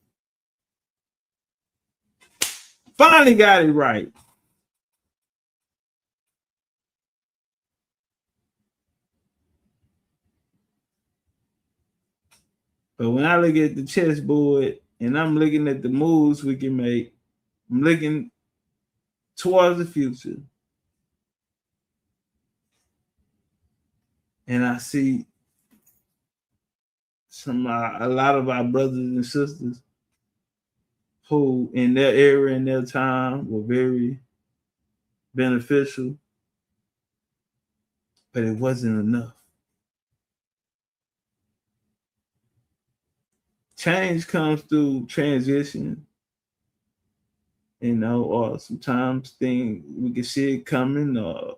Finally got it right. But when I look at the chessboard and I'm looking at the moves we can make, I'm looking towards the future. And I see a lot of our brothers and sisters who in their era and their time were very beneficial, but it wasn't enough. Change comes through transition, or sometimes we can see it coming, or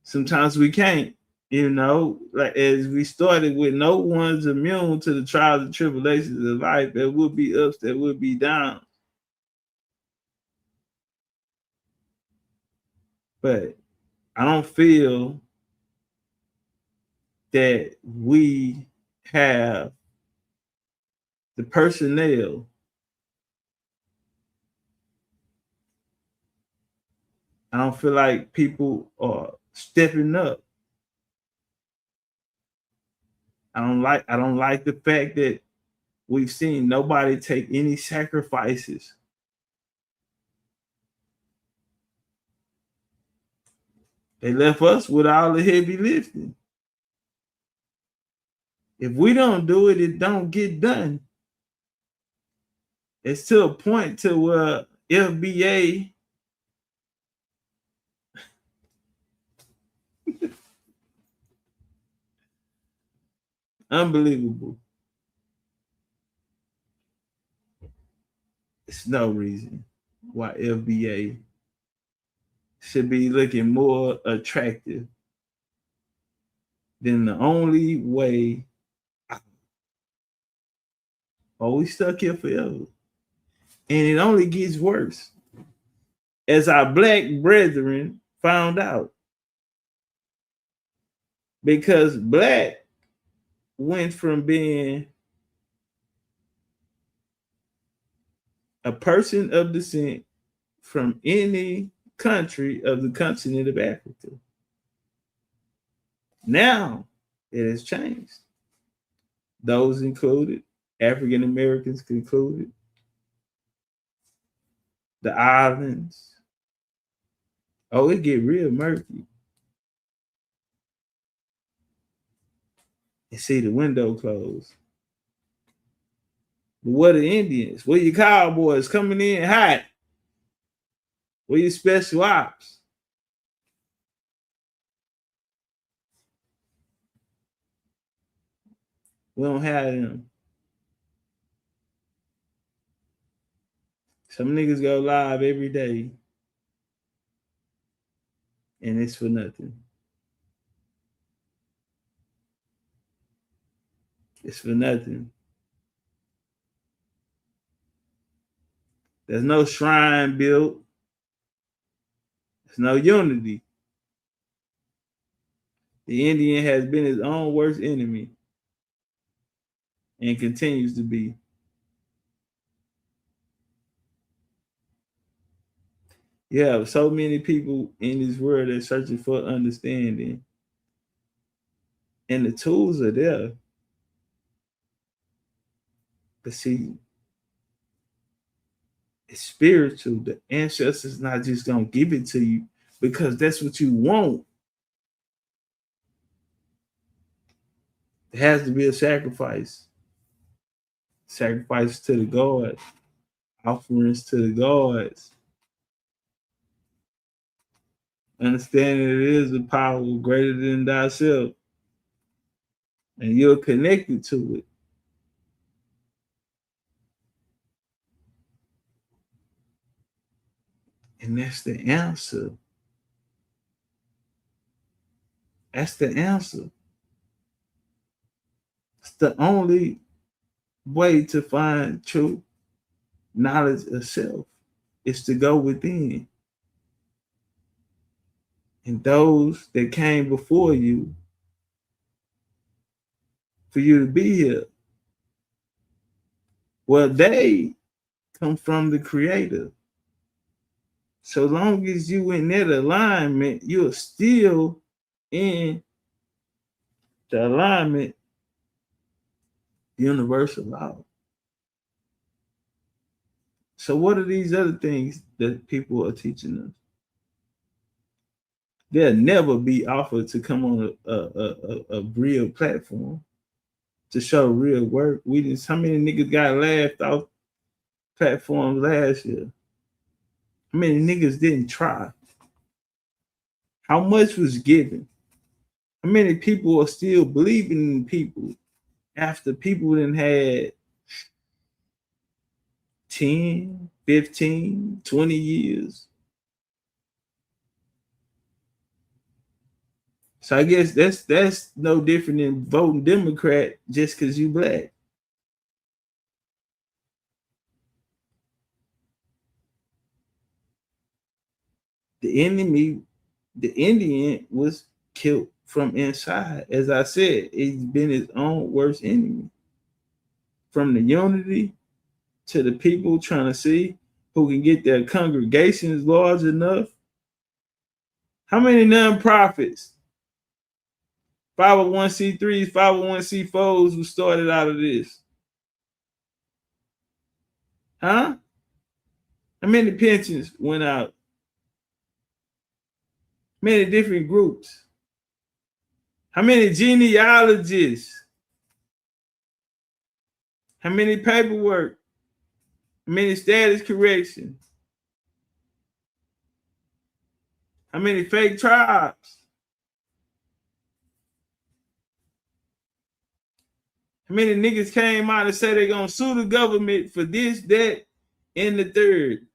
sometimes we can't. Like as we started with, no one's immune to the trials and tribulations of life. There will be ups, there will be downs. But I don't feel that we have the personnel I don't feel like people are stepping up. I don't like the fact that we've seen nobody take any sacrifices. They left us with all the heavy lifting. If we don't do it, it don't get done. It's to a point to where FBA unbelievable. It's no reason why FBA should be looking more attractive than the only way. Oh, we stuck here forever. And it only gets worse. As our black brethren found out. Because black went from being a person of descent from any country of the continent of Africa. Now it has changed. Those included, African Americans included, the islands. Oh, it get real murky. And see the window closed. But what are Indians? What are your cowboys coming in hot? What are your special ops? We don't have them. Some niggas go live every day. And it's for nothing. It's for nothing. There's no shrine built. There's no unity. The Indian has been his own worst enemy and continues to be. You have so many people in this world that are searching for understanding. And the tools are there. But see, it's spiritual. The ancestors not just gonna give it to you because that's what you want. There has to be a sacrifice. Sacrifice to the gods. Offerings to the gods. Understanding it is a power greater than thyself. And you're connected to it. And that's the answer. That's the answer. It's the only way to find true knowledge of self is to go within. And those that came before you, for you to be here, well, they come from the Creator. So long as you in that alignment, you're still in the alignment, universal law. So what are these other things that people are teaching us? They'll never be offered to come on a real platform to show real work. How many niggas got laughed off platforms last year? How many niggas didn't try? How much was given? How many people are still believing in people after people done had 10, 15, 20 years? So I guess that's no different than voting Democrat just because you black. The enemy, the Indian was killed from inside. As I said, he's been his own worst enemy. From the unity to the people trying to see who can get their congregations large enough. How many nonprofits, 501c3s, 501c4s who started out of this? Huh? How many pensions went out? Many different groups. How many genealogies? How many paperwork? How many status corrections? How many fake tribes? How many niggas came out and say they're gonna sue the government for this, that, and the third?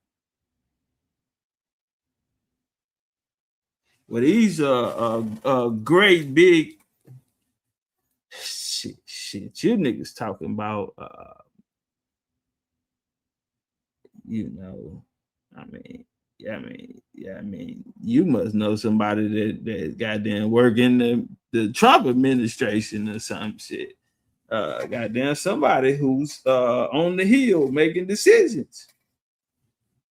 Well, these are great big shit. You niggas talking about, you know, I mean, you must know somebody that goddamn work in the Trump administration or some shit. Goddamn somebody who's on the Hill making decisions.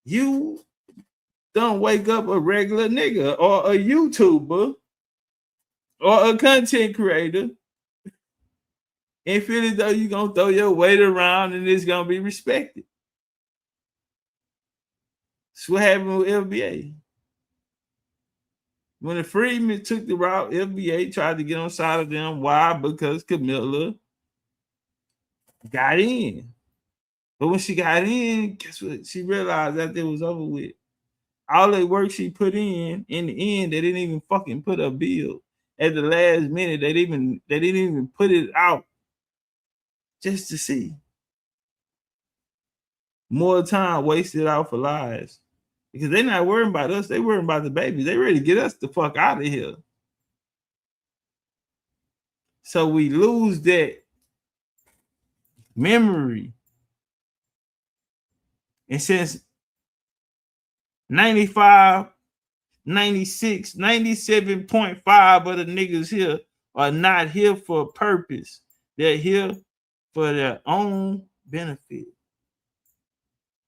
You don't wake up a regular nigga or a YouTuber or a content creator and feel as though you're gonna throw your weight around and it's gonna be respected. That's what happened with FBA. When the Freedmen took the route, FBA tried to get on side of them. Why? Because Camilla got in. But when she got in, guess what? She realized that it was over with. All the work she put in the end, they didn't even fucking put a bill. At the last minute, they didn't even put it out just to see. More time wasted out for lies. Because they're not worrying about us, they worrying about the babies. They ready to get us the fuck out of here. So we lose that memory. And since 95, 96, 97.5 of the niggas here are not here for a purpose. They're here for their own benefit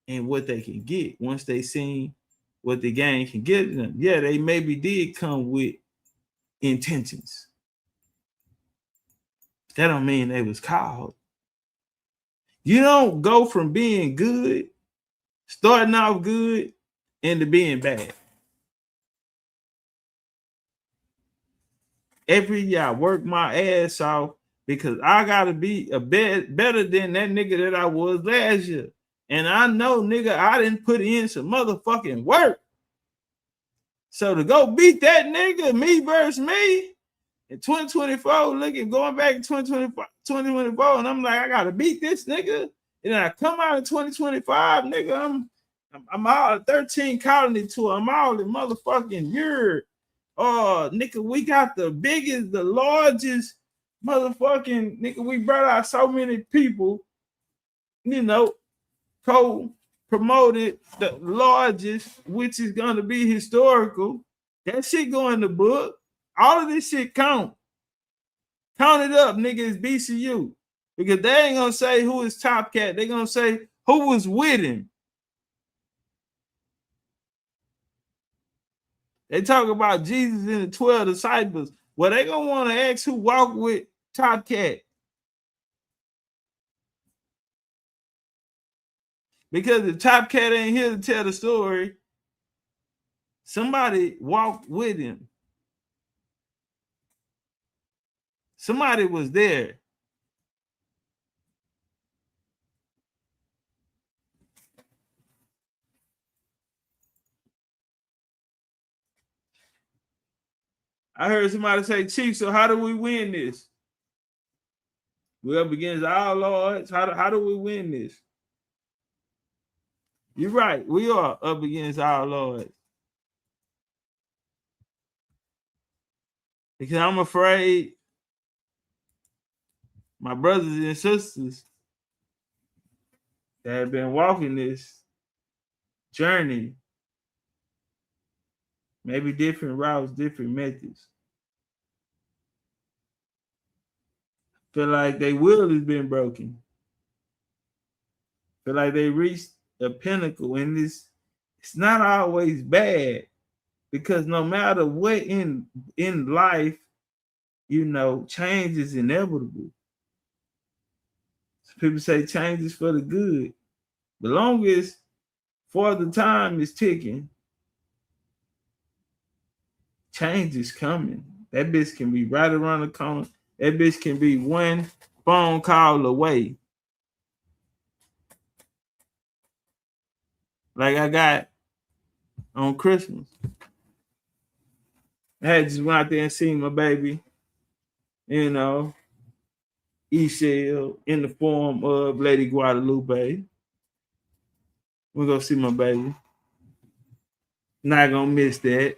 and what they can get once they seen what the gang can get them. Yeah, they maybe did come with intentions. That don't mean they was called. You don't go from being good, starting off good, into being bad. Every year I work my ass off because I gotta be a better than that nigga that I was last year. And I know, nigga, I didn't put in some motherfucking work. So to go beat that nigga, me versus me, in 2024, going back in 2024, and I'm like, I gotta beat this nigga. And then I come out in 2025, nigga, I'm all 13 colony tour. I'm all in motherfucking Europe. Oh, nigga, we got the biggest, the largest motherfucking, nigga, we brought out so many people, you know, co-promoted the largest, which is going to be historical. That shit go in the book. All of this shit count. Count it up, nigga, it's BCU. Because they ain't going to say who is Top Cat. They're going to say who was with him. They talk about Jesus and the 12 disciples. Well, they going to want to ask who walked with Top Cat. Because if Top Cat ain't here to tell the story, somebody walked with him. Somebody was there. I heard somebody say, Chief, so how do we win this? We're up against our lords. How do we win this? You're right. We are up against our lords. Because I'm afraid my brothers and sisters that have been walking this journey, maybe different routes, different methods, feel like their will has been broken. Feel like they reached a pinnacle, and it's not always bad, because no matter what in life, you know, change is inevitable. So people say change is for the good. The longest for the time is ticking, change is coming. That bitch can be right around the corner. That bitch can be one phone call away. like I got on Christmas. I had just went out there and seen my baby, you know, Eshell in the form of Lady Guadalupe. We're gonna see my baby. Not gonna miss that,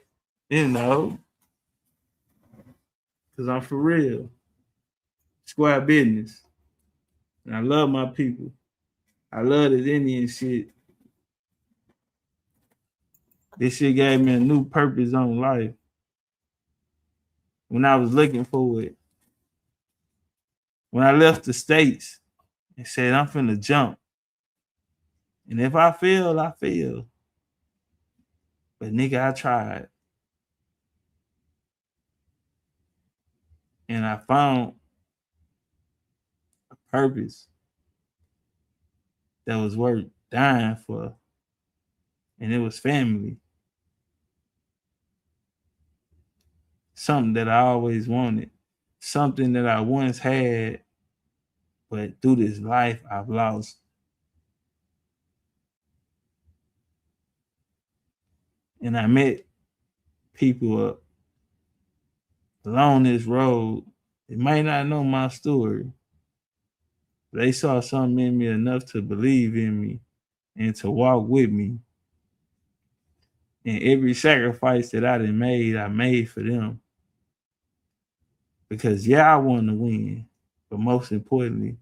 you know, because I'm for real. Square business. And I love my people. I love this Indian shit. This shit gave me a new purpose on life. When I was looking for it. When I left the States and said, I'm finna jump. And if I fail, I fail. But nigga, I tried. And I found a purpose that was worth dying for. And it was family. Something that I always wanted. Something that I once had, but through this life I've lost. And I met people along this road. They might not know my story. But they saw something in me enough to believe in me and to walk with me. And every sacrifice that I made for them. Because yeah, I want to win. But most importantly,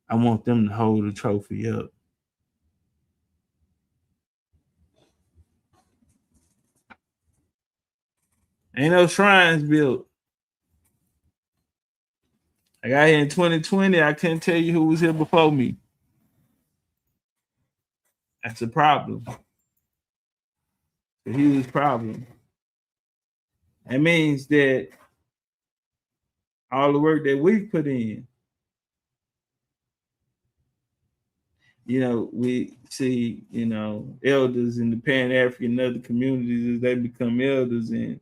I want them to hold the trophy up. Ain't no shrines built. I got here in 2020. I couldn't tell you who was here before me. That's a problem. A huge problem. That means that all the work that we've put in, you know, we see, you know, elders in the Pan-African and other communities as they become elders, and,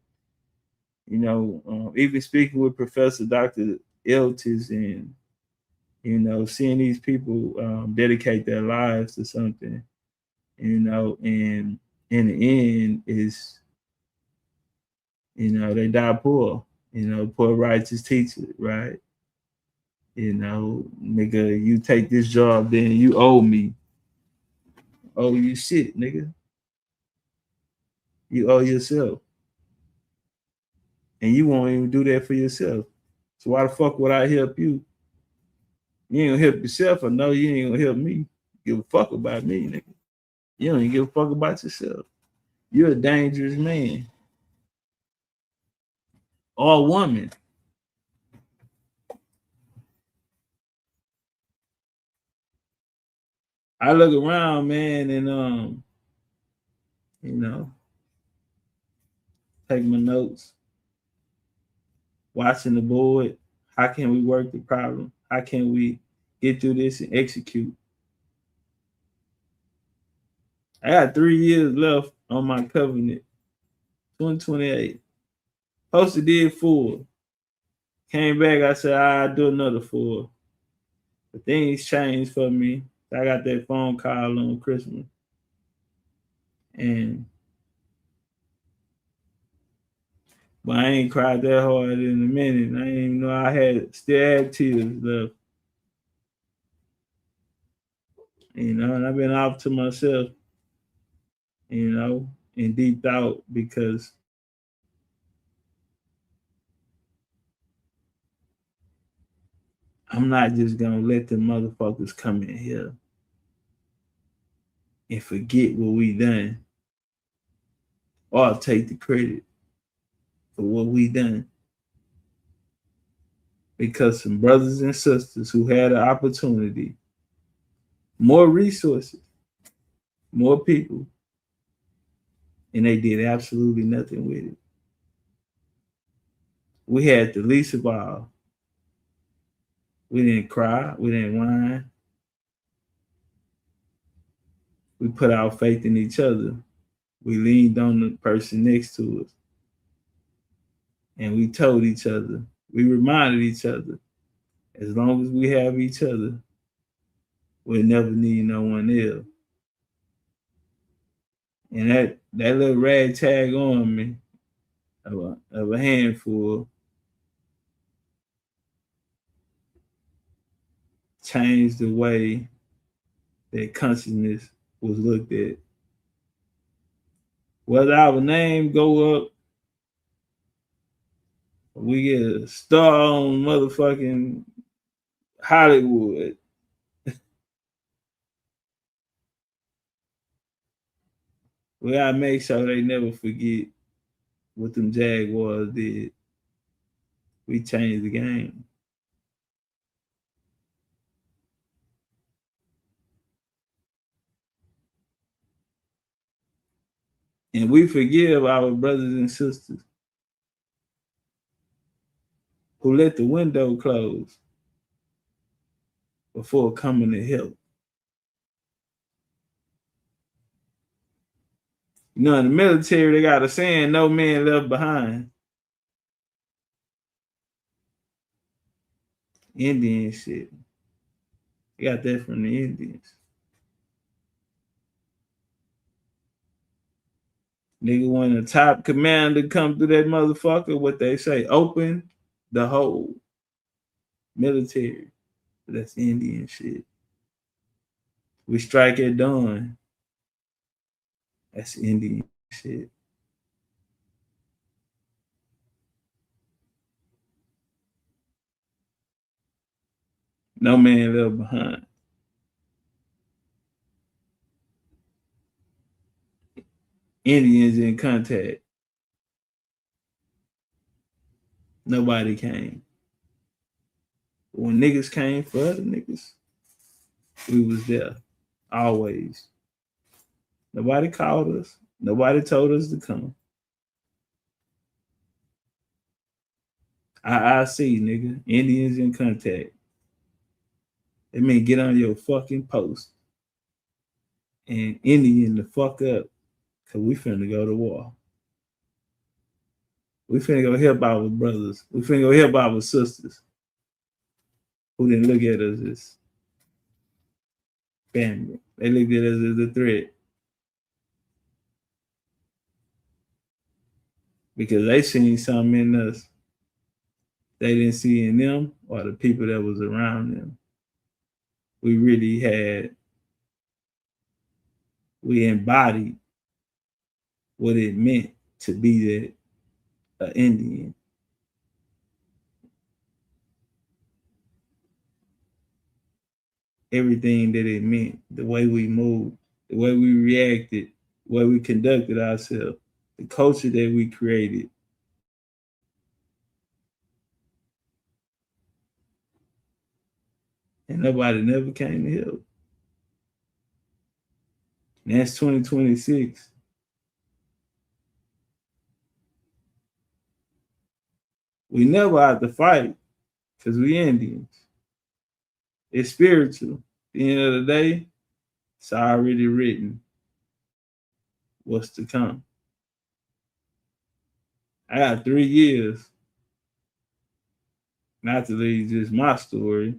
you know, even speaking with Professor Dr. Eltis and, you know, seeing these people dedicate their lives to something, you know, and in the end is, you know, they die poor, you know, poor righteous teacher, right? You know, nigga, you take this job, then you owe me. Owe you shit, nigga. You owe yourself. And you won't even do that for yourself. So why the fuck would I help you? You ain't gonna help yourself, or no, you ain't gonna help me. Give a fuck about me, nigga. You don't even give a fuck about yourself. You're a dangerous man. Or woman. I look around, man, and you know, take my notes, watching the board. How can we work the problem? How can we get through this and execute? I got 3 years left on my covenant. 2028. Supposed to did 4. Came back, I said, I'll do another 4. But things changed for me. I got that phone call on Christmas. But I ain't cried that hard in a minute. I didn't even know I still had tears left. You know, and I've been off to myself, you know, in deep thought, because I'm not just gonna let the motherfuckers come in here and forget what we done, or take the credit for what we done. Because some brothers and sisters who had an opportunity, more resources, more people, and they did absolutely nothing with it. We had the least of all. We didn't cry. We didn't whine. We put our faith in each other. We leaned on the person next to us. And we told each other, we reminded each other, as long as we have each other, we'll never need no one else. And that little ragtag on me of a handful changed the way that consciousness was looked at. Whether our name go up, we get a star on motherfucking Hollywood. We gotta make sure they never forget what them Jaguars did. We changed the game. And we forgive our brothers and sisters who let the window close before coming to help. You know, in the military, they got a saying, no man left behind. Indian shit. They got that from the Indians. Nigga, when the top commander come through that motherfucker, what they say, open the hole. Military. That's Indian shit. We strike at dawn. That's Indian shit. No man left behind. Indians in contact. Nobody came. When niggas came for other niggas, we was there. Always. Nobody called us. Nobody told us to come. IIC, nigga. Indians in contact. It mean get on your fucking post and Indian the fuck up, cause we finna go to war. We finna go help our brothers. We finna go help our sisters who didn't look at us as family. They looked at us as a threat. Because they seen something in us they didn't see in them or the people that was around them. We really we embodied what it meant to be an Indian. Everything that it meant, the way we moved, the way we reacted, the way we conducted ourselves, the culture that we created. And nobody never came to help. And that's 2026. We never have to fight because we Indians. It's spiritual. At the end of the day, it's already written what's to come. I got 3 years, not to leave just my story,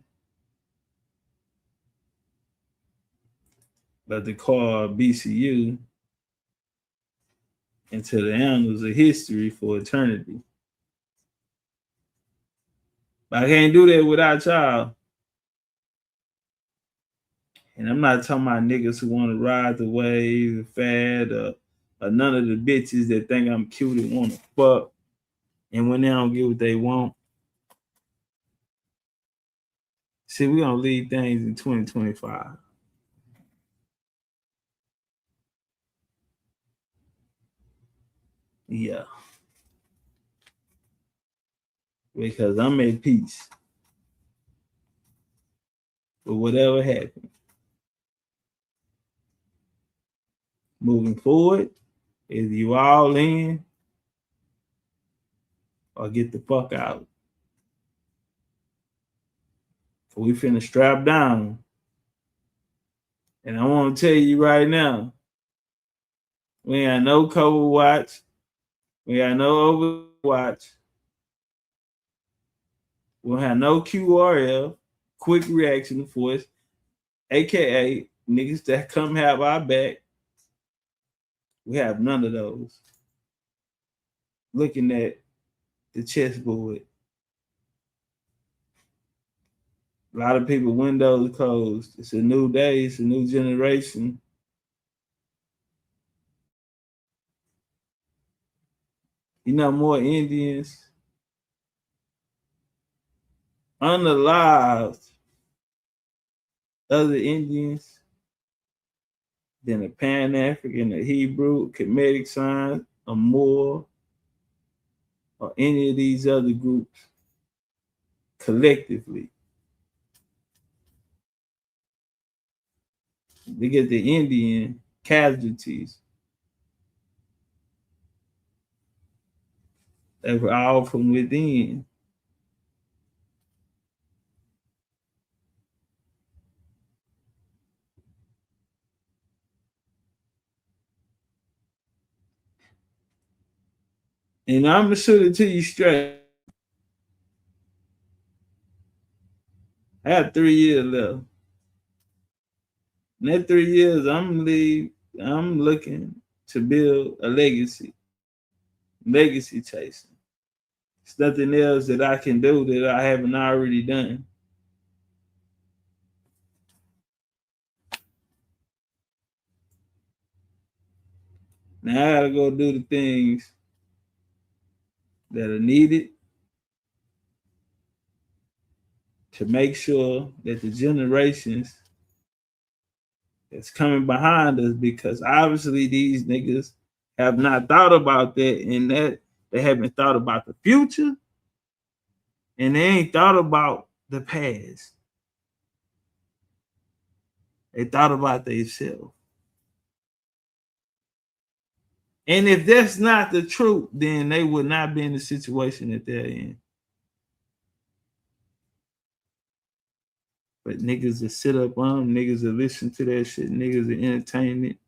but to call BCU into the annals of history for eternity. But I can't do that without y'all. And I'm not talking about niggas who want to ride the wave, the fad, or none of the bitches that think I'm cute and want to fuck. And when they don't get what they want. See, we're going to leave things in 2025. Yeah. Because I'm at peace with whatever happened. Moving forward, either you all in or get the fuck out. We finna strap down. And I want to tell you right now, we ain't got no COVID watch. We got no Overwatch. We don't have no QRF, quick reaction force, aka niggas that come have our back We have none of those. Looking at the chessboard. A lot of people windows closed. It's a new day. It's a new generation. You know, more Indians unalived other Indians than a Pan-African, a Hebrew, Kemetic sign, a Moor, or any of these other groups collectively. They get the Indian casualties that were all from within. And I'm gonna shoot it to you straight. I have 3 years left. In that 3 years, I'm looking to build a legacy chasing. It's nothing else that I can do that I haven't already done. Now I gotta go do the things that are needed to make sure that the generations that's coming behind us, because obviously these niggas have not thought about that, and that they haven't thought about the future, and they ain't thought about the past. They thought about themselves. And if that's not the truth, then they would not be in the situation that they're in. But niggas that sit up on them, niggas that listen to that shit, niggas that entertain it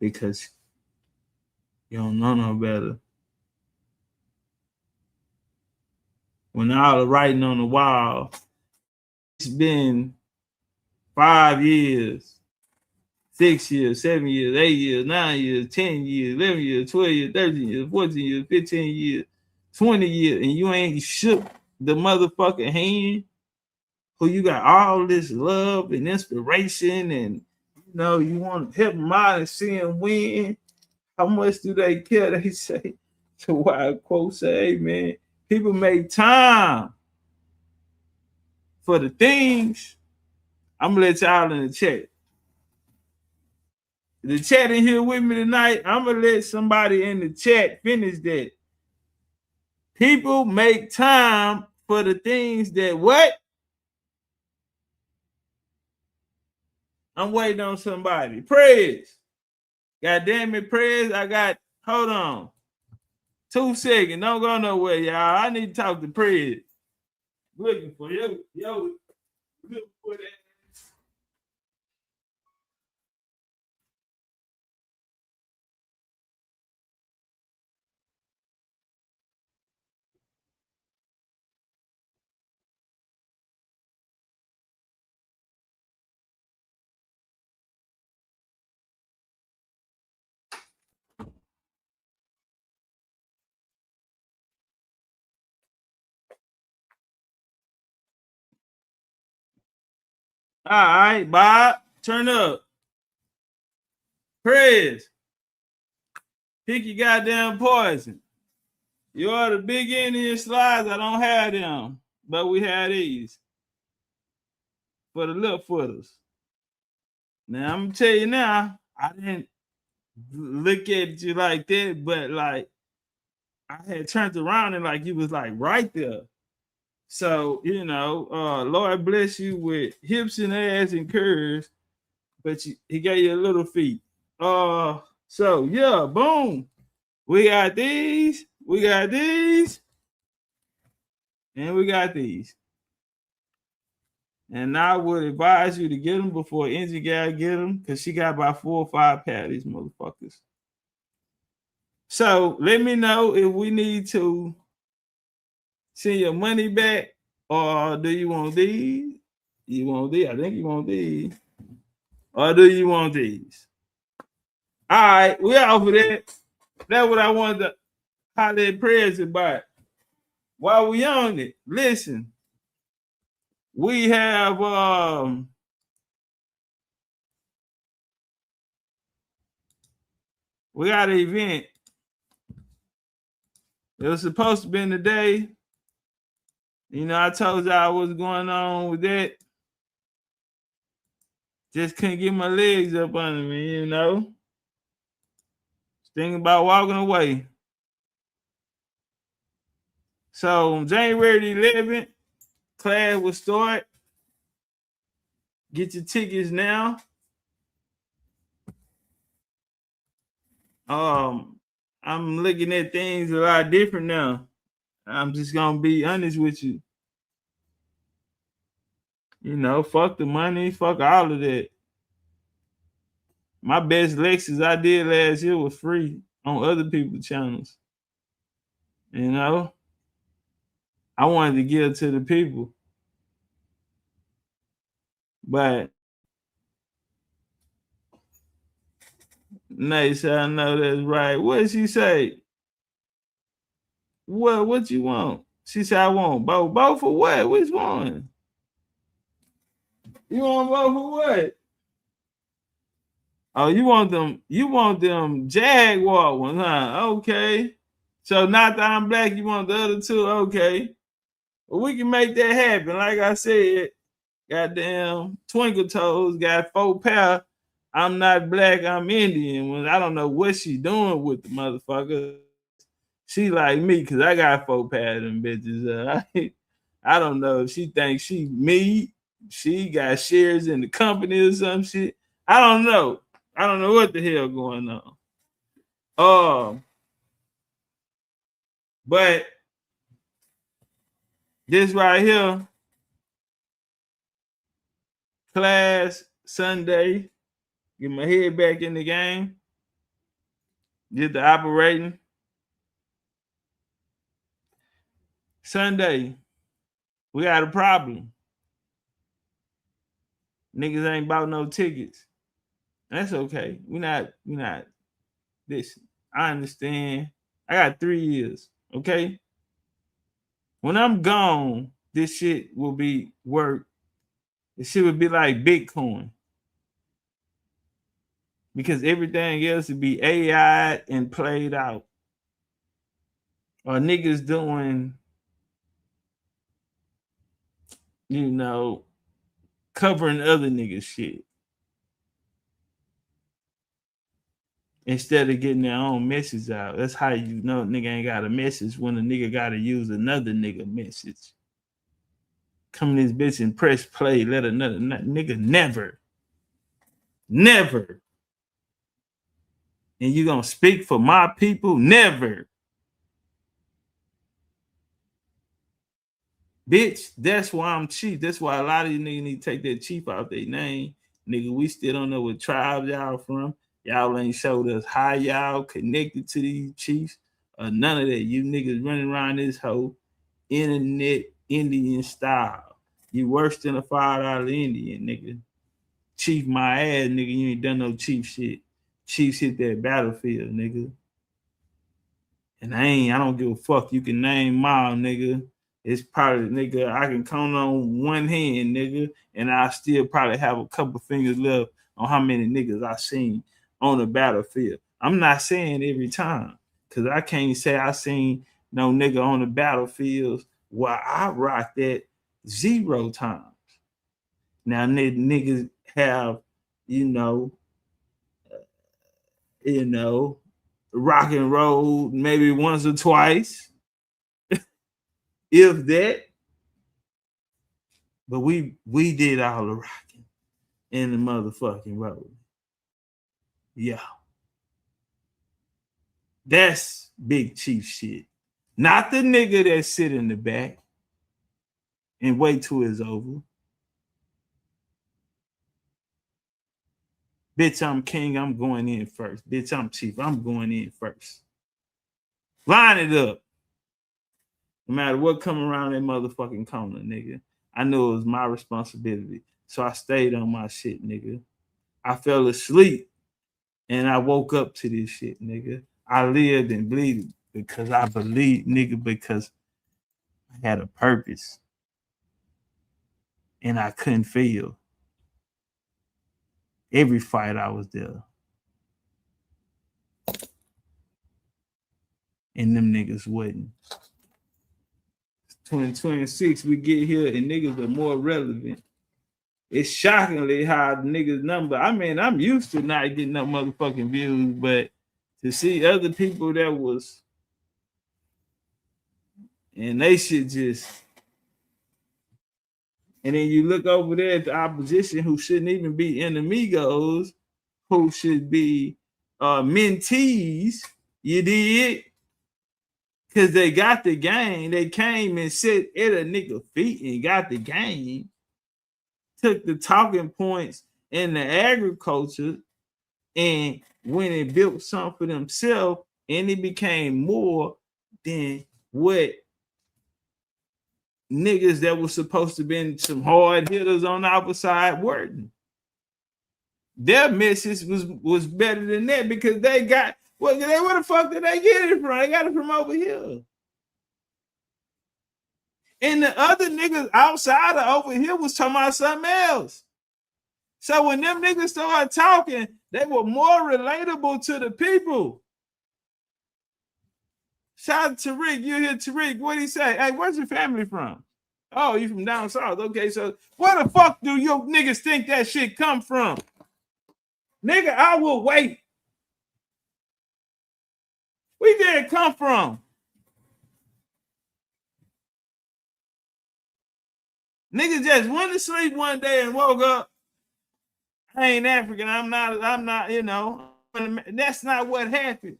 because you don't know no better. When all the writing on the wall, it's been 5 years, 6 years, 7 years, 8 years, 9 years, 10 years, 11 years, 12 years, 13 years, 14 years, 15 years, 20 years, and you ain't shook the motherfucking hand who you got all this love and inspiration, and you know you want to help them out and see them win. How much do they care? They say to why I quote say, hey man, people make time for the things. I'm gonna let y'all in the chat. The chat in here with me tonight, I'm gonna let somebody in the chat finish that. People make time for the things that what? I'm waiting on somebody. Praise. God damn it, praise. Hold on. 2 seconds. Don't go nowhere, y'all. I need to talk to praise. Looking for you. Looking for that. All right, Bob. Turn up. Praise. Pick your goddamn poison. You are the big Indian slides. I don't have them, but we have these for the little footers. Now I'm gonna tell you now, I didn't look at you like that, but like I had turned around and like you was like right there. So you know, Lord bless you with hips and ass and curves, but He gave you a little feet. So yeah, boom. We got these, and we got these. And I would advise you to get them before Angie Gal get them, because she got about 4 or 5 pairs of these motherfuckers. So let me know if we need to send your money back, or do you want these? You want these? I think you want these. Or do you want these? All right, we off of that. That's what I wanted to holler at prayers about. While we on it, listen. We have we got an event. It was supposed to be in the day. You know, I told y'all what's going on with that. Just couldn't get my legs up under me, you know. Thinking about walking away. So January the 11th, class will start. Get your tickets now. I'm looking at things a lot different now. I'm just gonna be honest with you. You know, fuck the money, fuck all of that. My best lectures I did last year was free on other people's channels. You know, I wanted to give to the people, but nice, I know that's right. What did she say? What you want? She said, I want both. Both for what? Which one? You want both for what? Oh, you want them Jaguar ones, huh? Okay. So not that I'm black, you want the other two? Okay. Well, we can make that happen. Like I said, goddamn Twinkle Toes got 4 pair. I'm not black, I'm Indian. Well, I don't know what she doing with the motherfucker. She like me because I got 4 pair of them bitches. I don't know if she thinks she me. She got shares in the company or some shit. I don't know. I don't know what the hell going on. But this right here, class Sunday, get my head back in the game, get the operating. Sunday, we got a problem. Niggas ain't bought no tickets. That's okay. We not. Listen, I understand. I got 3 years. Okay. When I'm gone, this shit will be worth. This shit would be like Bitcoin. Because everything else would be AI and played out. Or niggas doing, you know, covering other niggas' shit. Instead of getting their own message out. That's how you know nigga ain't got a message when a nigga gotta use another nigga message. Come in this bitch and press play, let another nigga never. And you gonna speak for my people? Never. Bitch, that's why I'm chief. That's why a lot of you niggas need to take that chief out their name. Nigga, we still don't know what tribe y'all from. Y'all ain't showed us how y'all connected to these chiefs or none of that. You niggas running around this whole internet Indian style. You worse than a $5 Indian, nigga. Chief my ass, nigga. You ain't done no chief shit. Chiefs hit that battlefield, nigga. And I don't give a fuck. You can name mom, nigga. It's probably, nigga, I can count on one hand, nigga, and I still probably have a couple fingers left on how many niggas I seen on the battlefield. I'm not saying every time, because I can't say I seen no nigga on the battlefields while I rocked that 0 times. Now, niggas have, you know, rock and roll maybe once or twice. If that, but we did all the rocking in the motherfucking road. Yeah. That's big chief shit. Not the nigga that sit in the back and wait till it's over. Bitch, I'm king, I'm going in first. Bitch, I'm chief, I'm going in first. Line it up. No matter what come around that motherfucking corner, nigga. I knew it was my responsibility. So I stayed on my shit, nigga. I fell asleep And I woke up to this shit, nigga. I lived and bleeded because I believed, nigga, because I had a purpose. And I couldn't fail. Every fight I was there. And them niggas wasn't. 2026, we get here and niggas are more relevant. It's shockingly how the niggas number. I mean, I'm used to not getting no motherfucking views, but to see other people that was, and they should just, and then you look over there at the opposition who shouldn't even be enemigos, who should be mentees, you did? Because they got the game. They came and sat at a nigga feet and got the game. Took the talking points in the agriculture and went and built something for themselves, and it became more than what niggas that was supposed to be some hard hitters on the opposite weren't. Their message was better than that because they got, well, where the fuck did they get it from? They got it from over here. And the other niggas outside of over here was talking about something else. So when them niggas started talking, they were more relatable to the people. Shout out to Tariq. You hear Tariq. What'd he say? Hey, where's your family from? Oh, you from down south. Okay, so where the fuck do you niggas think that shit come from? Nigga, I will wait. Where did it come from? Niggas just went to sleep one day and woke up. I ain't African. I'm not, you know. That's not what happened.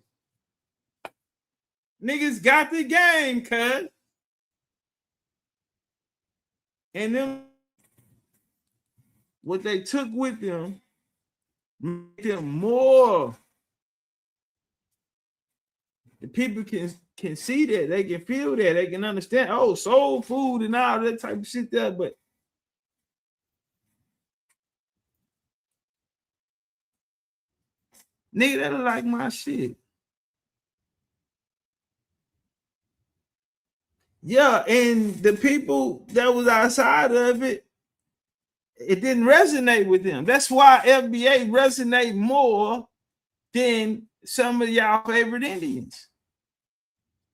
Niggas got the game, cuz. And then what they took with them made them more. The people can see that, they can feel that, they can understand. Oh, soul food and all that type of shit there, but nigga, that look like my shit. Yeah, and the people that was outside of it, it didn't resonate with them. That's why FBA resonate more than some of y'all favorite Indians.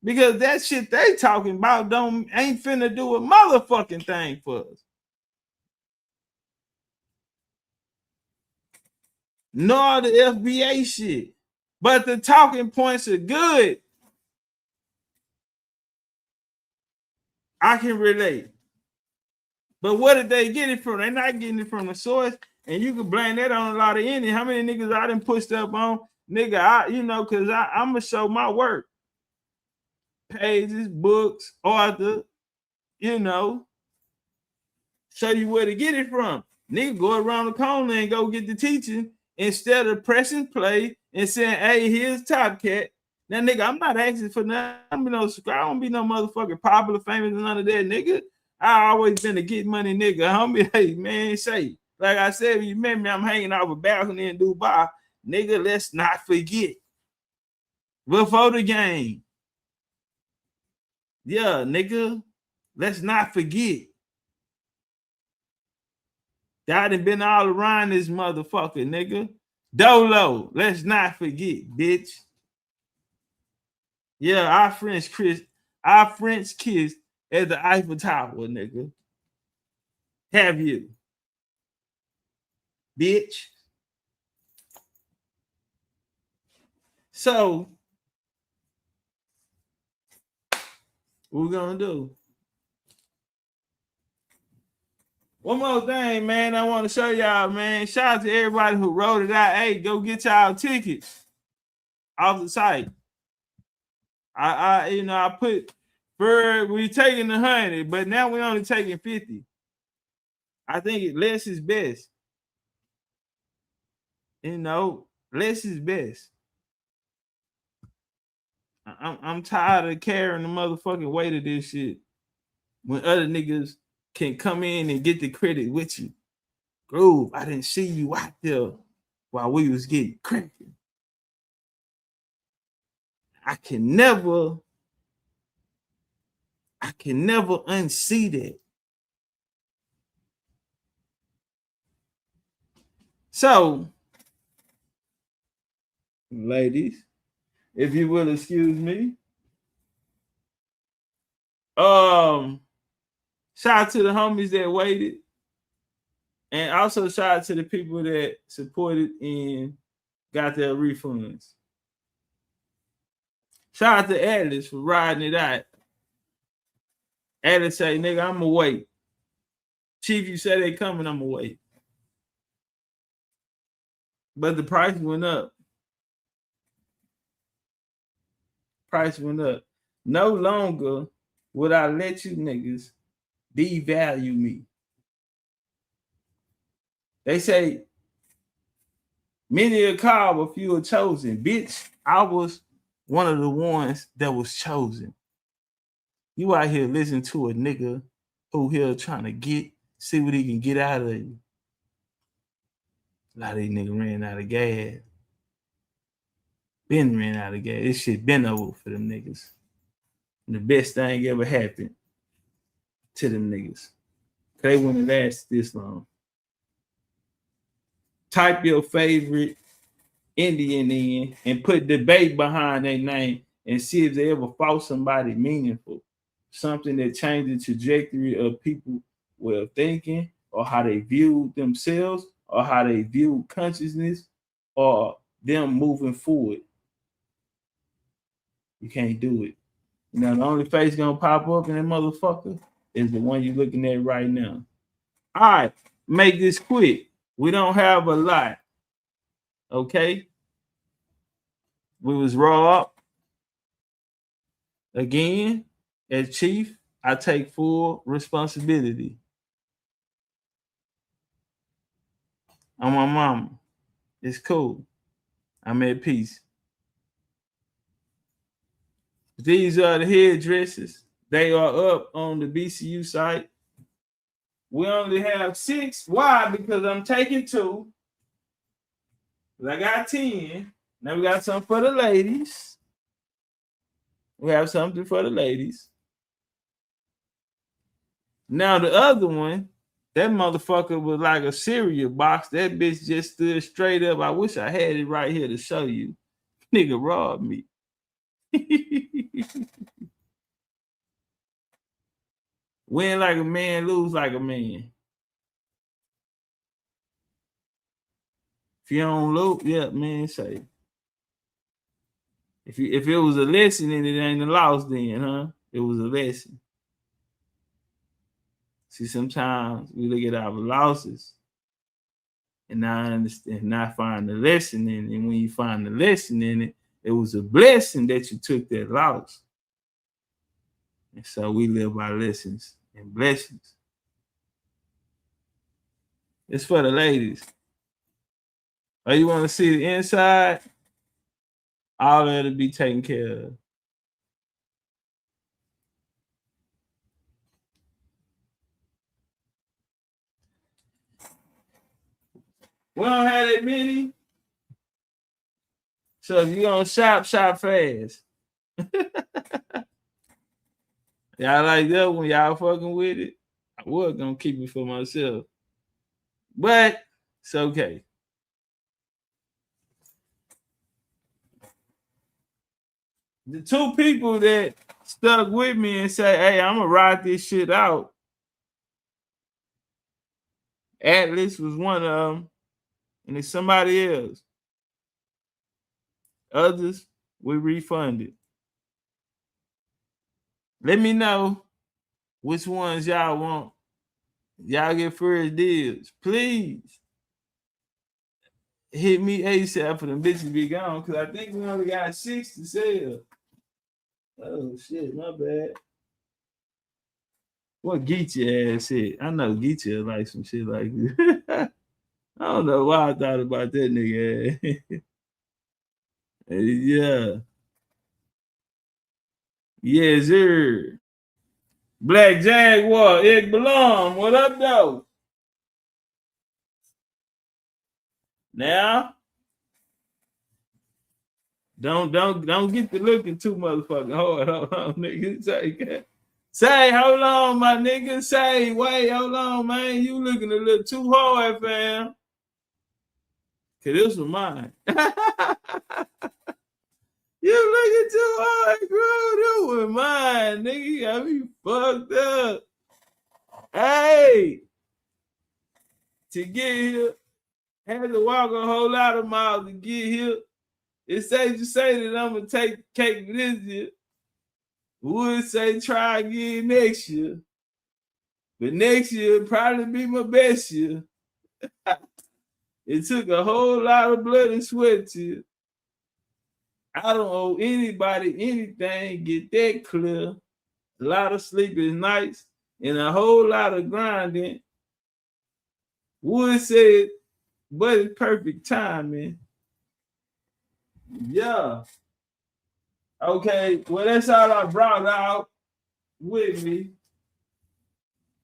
Because that shit they talking about ain't finna do a motherfucking thing for us. Nor the FBA shit. But the talking points are good. I can relate. But where did they get it from? They're not getting it from the source. And you can blame that on a lot of Indians. How many niggas I done pushed up on? Nigga, because I'm going to show my work. Pages, books, author, show you where to get it from. Nigga, go around the corner and go get the teaching instead of pressing play and saying, hey, here's Top Cat. Now, nigga, I'm not asking for nothing. I don't be no motherfucking popular, famous, and none of that, nigga. I always been a get money nigga. Homie, hey, man, say, like I said, you remember me, I'm hanging off a balcony in Dubai. Nigga, let's not forget. Before the game. Yeah, nigga, let's not forget. I done been all around this motherfucker, nigga. Dolo, let's not forget, bitch. Yeah, our French kiss at the Eiffel Tower, nigga. Have you? Bitch. So, what we gonna do? One more thing, man, I want to show y'all, man. Shout out to everybody who wrote it out. Hey, go get y'all tickets off the site. I put we taking 100, but now we're only taking 50. I think less is best. Less is best. I'm tired of carrying the motherfucking weight of this shit when other niggas can come in and get the credit with you. Groove, I didn't see you out there while we was getting cracking. I can never unsee that. So, ladies, if you will excuse me, shout out to the homies that waited, and also shout out to the people that supported and got their refunds. Shout out to Atlas for riding it out. Atlas say, nigga, I'ma wait. Chief, you say they coming, I'ma wait. But the price went up. Price went up. No longer would I let you niggas devalue me. They say, many are called, but few are chosen. Bitch, I was one of the ones that was chosen. You out here listening to a nigga who here trying to see what he can get out of you. A lot of these niggas ran out of gas. Ran out of gas. This shit been over for them niggas. And the best thing ever happened to them niggas. They wouldn't last this long. Type your favorite Indian in and put debate behind their name and see if they ever fought somebody meaningful. Something that changed the trajectory of people's way of thinking, or how they viewed themselves, or how they viewed consciousness, or them moving forward. You can't do it. You know, the only face gonna pop up in that motherfucker is the one you're looking at right now. All right, make this quick. We don't have a lot. Okay? We was robbed. Again, as chief, I take full responsibility. I'm my mama. It's cool. I'm at peace. These are the headdresses. They are up on the BCU site. We only have 6. Why? Because I'm taking 2. I got 10. Now we got something for the ladies. We have something for the ladies. Now the other one, that motherfucker was like a cereal box. That bitch just stood straight up. I wish I had it right here to show you. Nigga robbed me. Win like a man, lose like a man. If you don't lose, yeah, man, say. If it was a lesson and it ain't a loss, then, huh? It was a lesson. See, sometimes we look at our losses and not understand, not find the lesson in it. And when you find the lesson in it, it was a blessing that you took that loss. And so we live by lessons and blessings. It's for the ladies. Oh, you want to see the inside? All that'll be taken care of. We don't have that many. So if you're gonna shop fast. Y'all like that when y'all fucking with it? I was gonna keep it for myself. But it's okay. The 2 people that stuck with me and say, hey, I'm gonna ride this shit out. Atlas was one of them, and it's somebody else. Others, we refunded. Let me know which ones y'all want. Y'all get first deals. Please hit me ASAP for them bitches be gone, because I think we only got 6 to sell. Oh, shit, my bad. What Geechee ass shit? I know Geechee like some shit like this. I don't know why I thought about that nigga. Yeah. Yes, sir. Black Jaguar, Egg Balloon, what up, though? Now, Don't get to looking too motherfucking hard. Hold on, nigga. Say, hold on, my nigga. Say, wait, hold on, man. You looking a little too hard, fam. Cause this was mine. You looking too hard, bro. This was mine, nigga. You got me fucked up. Hey, to get here, had to walk a whole lot of miles to get here. It's safe to say that I'm gonna take the cake this year. Would say try again next year. But next year probably be my best year. It took a whole lot of blood and sweat to. I don't owe anybody anything, get that clear. A lot of sleepless nights and a whole lot of grinding. Wood said, but it's perfect timing. Yeah. Okay, well, that's all I brought out with me.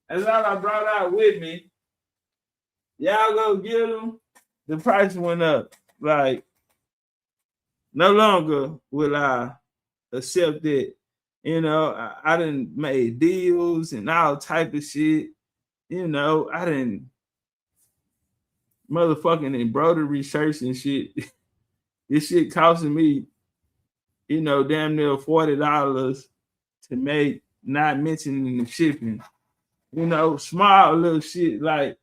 That's all I brought out with me. Y'all go get them. The price went up. Like, no longer will I accept it. You know, I done made deals and all type of shit. You know, I done motherfucking embroidery shirts and shit. This shit costing me, you know, damn near $40 to make, not mentioning the shipping. You know, small little shit like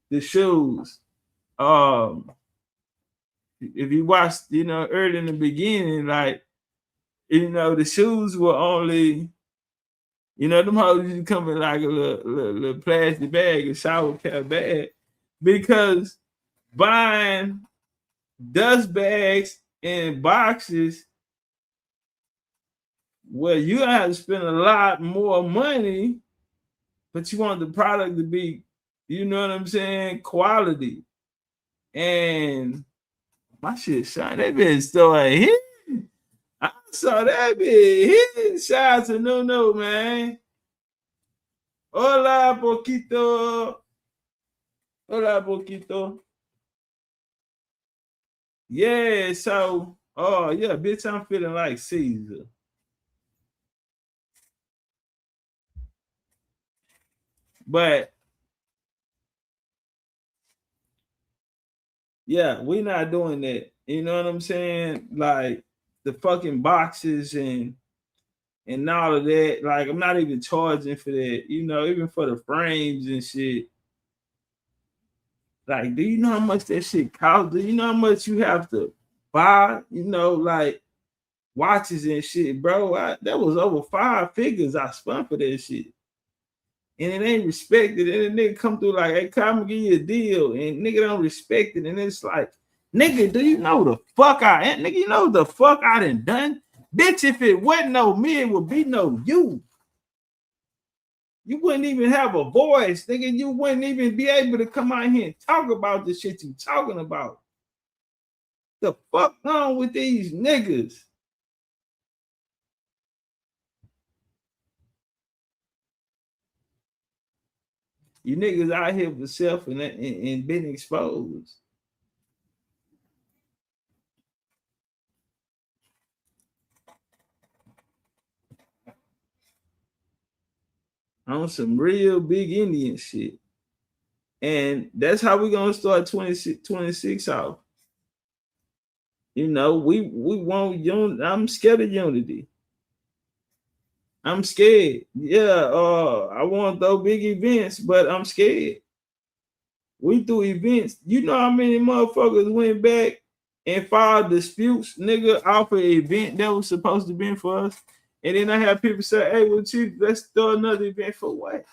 the shoes. If you watched, you know, early in the beginning, like, you know, the shoes were only, you know, them hoes used to come in like a little plastic bag, a shower cap bag, because buying dust bags and boxes, well, you have to spend a lot more money, but you want the product to be, you know what I'm saying, quality. And my shit shine. That bitch started hitting. I saw that bitch hitting. Shout out to No, man. Hola, poquito. Hola, poquito. Yeah, so, oh, yeah, bitch, I'm feeling like Caesar. But, yeah, we're not doing that. You know what I'm saying? Like, the fucking boxes and all of that. Like, I'm not even charging for that. You know, even for the frames and shit. Like, do you know how much that shit costs? Do you know how much you have to buy? You know, like, watches and shit, bro. That was over 5 figures I spent for that shit. And it ain't respected. And the nigga come through like, hey, come and give you a deal. And nigga don't respect it. And it's like, nigga, do you know the fuck I am? Nigga, you know the fuck I done? Bitch, if it wasn't no me, it would be no you. You wouldn't even have a voice, nigga. You wouldn't even be able to come out here and talk about the shit you talking about. The fuck wrong with these niggas? You niggas out here for self and been exposed. On some real big Indian shit. And that's how we're gonna start 26 off. You know, we want unity. I'm scared of unity. I'm scared. Yeah, I want those big events, but I'm scared. We do events. You know how many motherfuckers went back and filed disputes, nigga, off an event that was supposed to be for us? And then I have people say, hey, well, Chief, let's throw another event for what?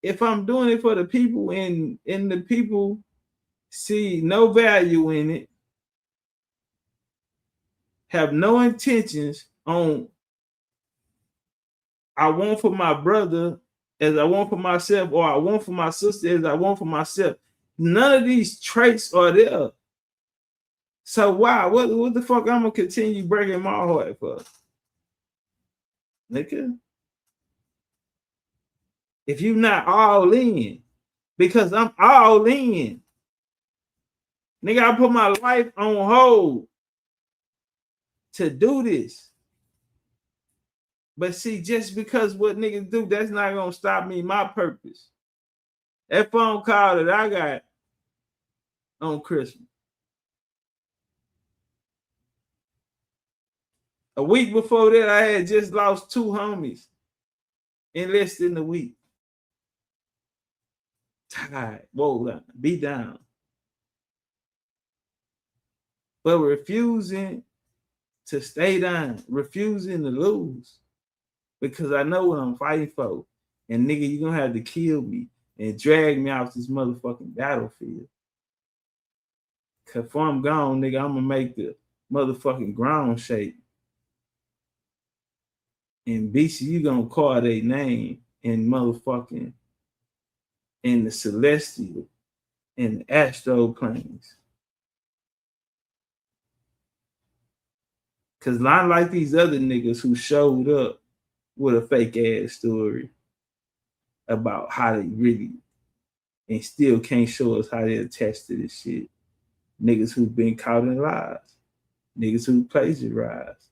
If I'm doing it for the people and the people see no value in it, have no intentions on I want for my brother as I want for myself, or I want for my sister as I want for myself. None of these traits are there. So why? What the fuck I'm gonna continue breaking my heart for? Nigga. If you're not all in, because I'm all in. Nigga, I put my life on hold to do this. But see, just because what niggas do, that's not gonna stop me my purpose. That phone call that I got on Christmas, a week before that, I had just lost 2 homies in less than a week. Tired, whoa, be down. But refusing to stay down, refusing to lose, because I know what I'm fighting for. And nigga, you're gonna have to kill me and drag me off this motherfucking battlefield. Cause before I'm gone, nigga, I'm gonna make the motherfucking ground shake. And BC, you gonna call their name in motherfucking in the celestial and the astral planes. Cause not like these other niggas who showed up with a fake ass story about how they really and still can't show us how they attached to this shit. Niggas who've been caught in lies, niggas who plagiarized,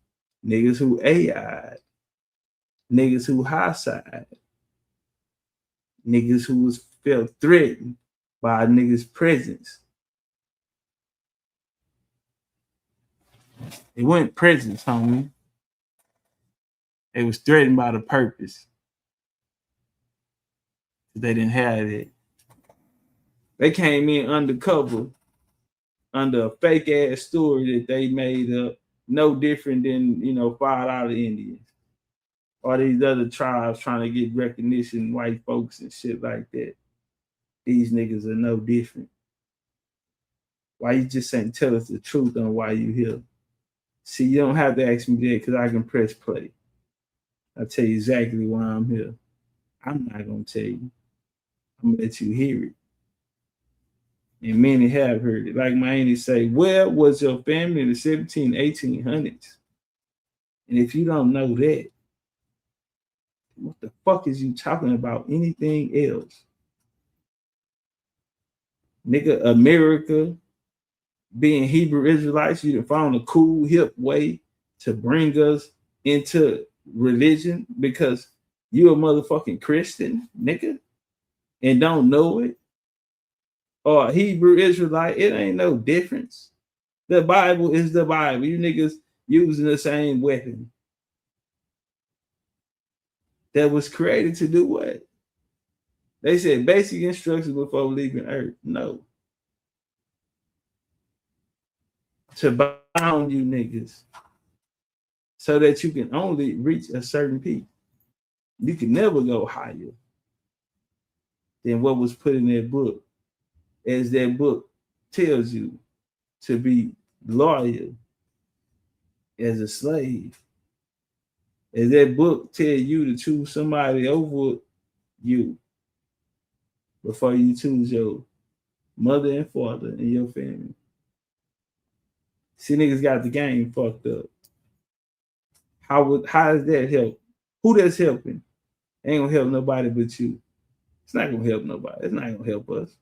niggas who AI'd, niggas who high-side, niggas who was felt threatened by a nigga's presence. It wasn't presence, homie. It was threatened by the purpose. They didn't have it. They came in undercover under a fake ass story that they made up, no different than, $5 Indians or these other tribes trying to get recognition, white folks and shit like that. These niggas are no different. Why you just ain't tell us the truth on why you here? See, you don't have to ask me that because I can press play. I'll tell you exactly why I'm here. I'm not going to tell you. I'm going to let you hear it. And many have heard it. Like my auntie say, where was your family in the 1800s? And if you don't know that, what the fuck is you talking about anything else? Nigga, America, being Hebrew Israelites, you found a cool, hip way to bring us into religion because you a motherfucking Christian, nigga, and don't know it. Or Hebrew Israelite, it ain't no difference. The Bible is the Bible. You niggas using the same weapon that was created to do what? They said basic instructions before leaving Earth. No. To bound you niggas so that you can only reach a certain peak. You can never go higher than what was put in that book. As that book tells you to be loyal as a slave. As that book tells you to choose somebody over you before you choose your mother and father and your family. See, niggas got the game fucked up. How does that help? Who that's helping? Ain't gonna help nobody but you. It's not gonna help nobody. It's not gonna help us.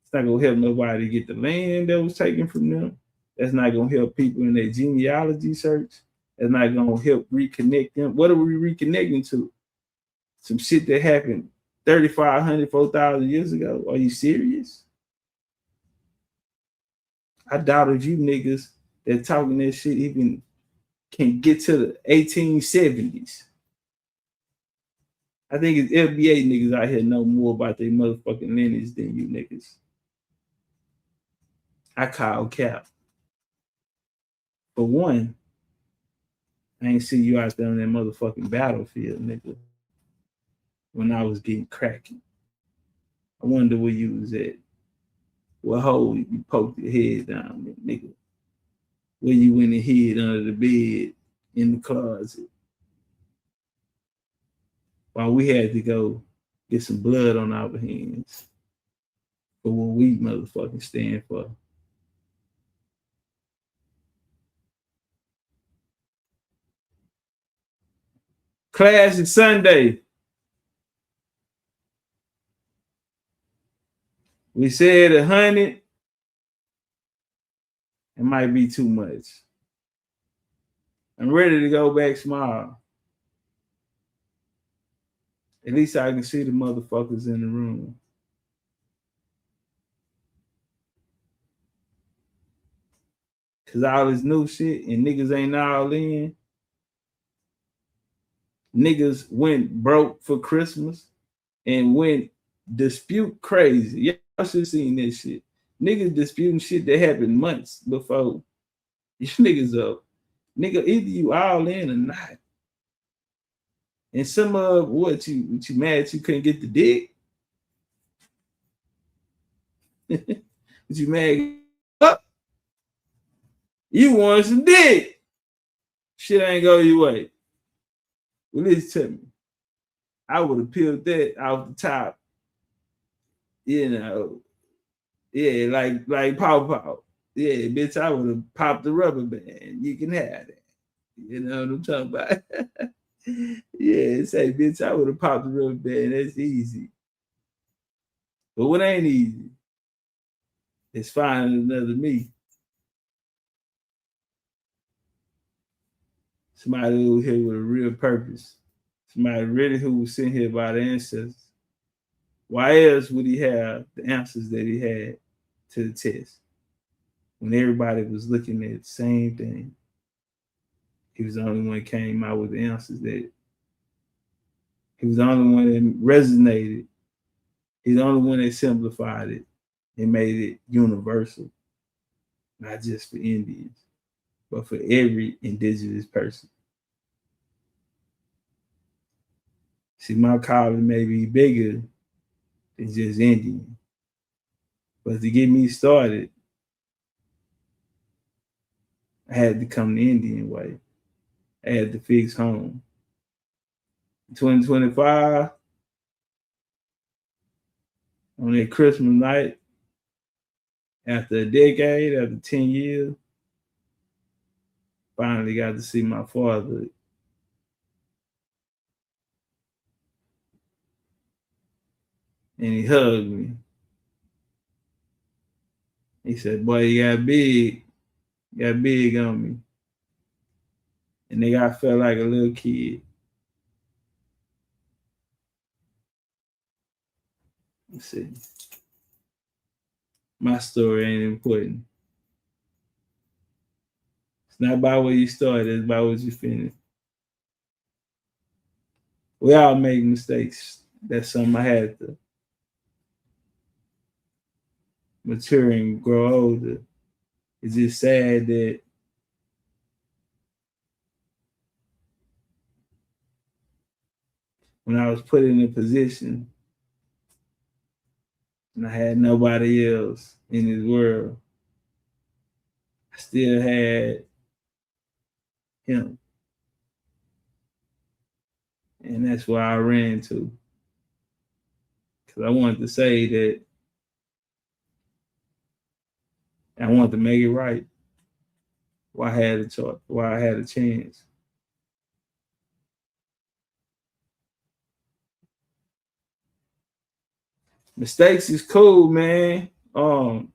It's not gonna help nobody get the land that was taken from them. That's not gonna help people in their genealogy search. That's not gonna help reconnect them. What are we reconnecting to? Some shit that happened 3,500, 4,000 years ago. Are you serious? I doubt if you niggas that talking that shit even can get to the 1870s. I think it's FBA niggas out here know more about their motherfucking lineage than you niggas. I call cap. For one, I ain't see you out there on that motherfucking battlefield, nigga, when I was getting cracking. I wonder where you was at. What hole you poked your head down, nigga? Where you went and hid under the bed in the closet while we had to go get some blood on our hands for what we motherfucking stand for. Classic Sunday. We said 100. It might be too much. I'm ready to go back small. At least I can see the motherfuckers in the room. Cause all this new shit and niggas ain't all in. Niggas went broke for Christmas and went dispute crazy. Y'all should have seen this shit. Niggas disputing shit that happened months before. You niggas up. Nigga, either you all in or not. And some of what you mad you couldn't get the dick? What you mad up? You want some dick. Shit ain't go your way. Well, listen to me. I would have peeled that off the top. You know. Yeah, like Paw. Yeah, bitch, I would have popped the rubber band. You can have that. You know what I'm talking about? Yeah, say, bitch, I would have popped the rubber band. That's easy. But what ain't easy is finding another me. Somebody who was here with a real purpose. Somebody really who was sitting here by the ancestors. Why else would he have the answers that he had to the test when everybody was looking at the same thing? He was the only one that came out with the answers that he was the only one that resonated. He's the only one that simplified it and made it universal, not just for Indians, but for every indigenous person. See, my calling may be bigger than just Indian, but to get me started, I had to come the Indian way. I had to fix home. 2025, on that Christmas night, after a decade, after 10 years, finally got to see my father. And he hugged me. He said, boy, you got big on me. And nigga, I felt like a little kid. Let's see. My story ain't important. It's not about where you started, it's about what you finished. We all make mistakes. That's something I had to mature and grow older. It's just sad that when I was put in a position and I had nobody else in this world, I still had him. And that's why I ran to. Because I wanted to say that I wanted to make it right. Why I had a choice, why I had a chance. Mistakes is cool, man. And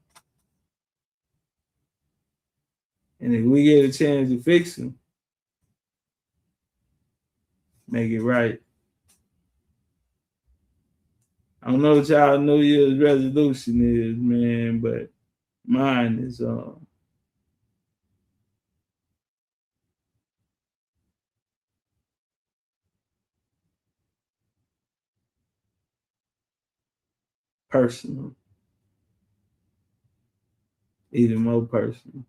if we get a chance to fix them, make it right. I don't know what y'all New Year's resolution is, man, but mine is personal, even more personal.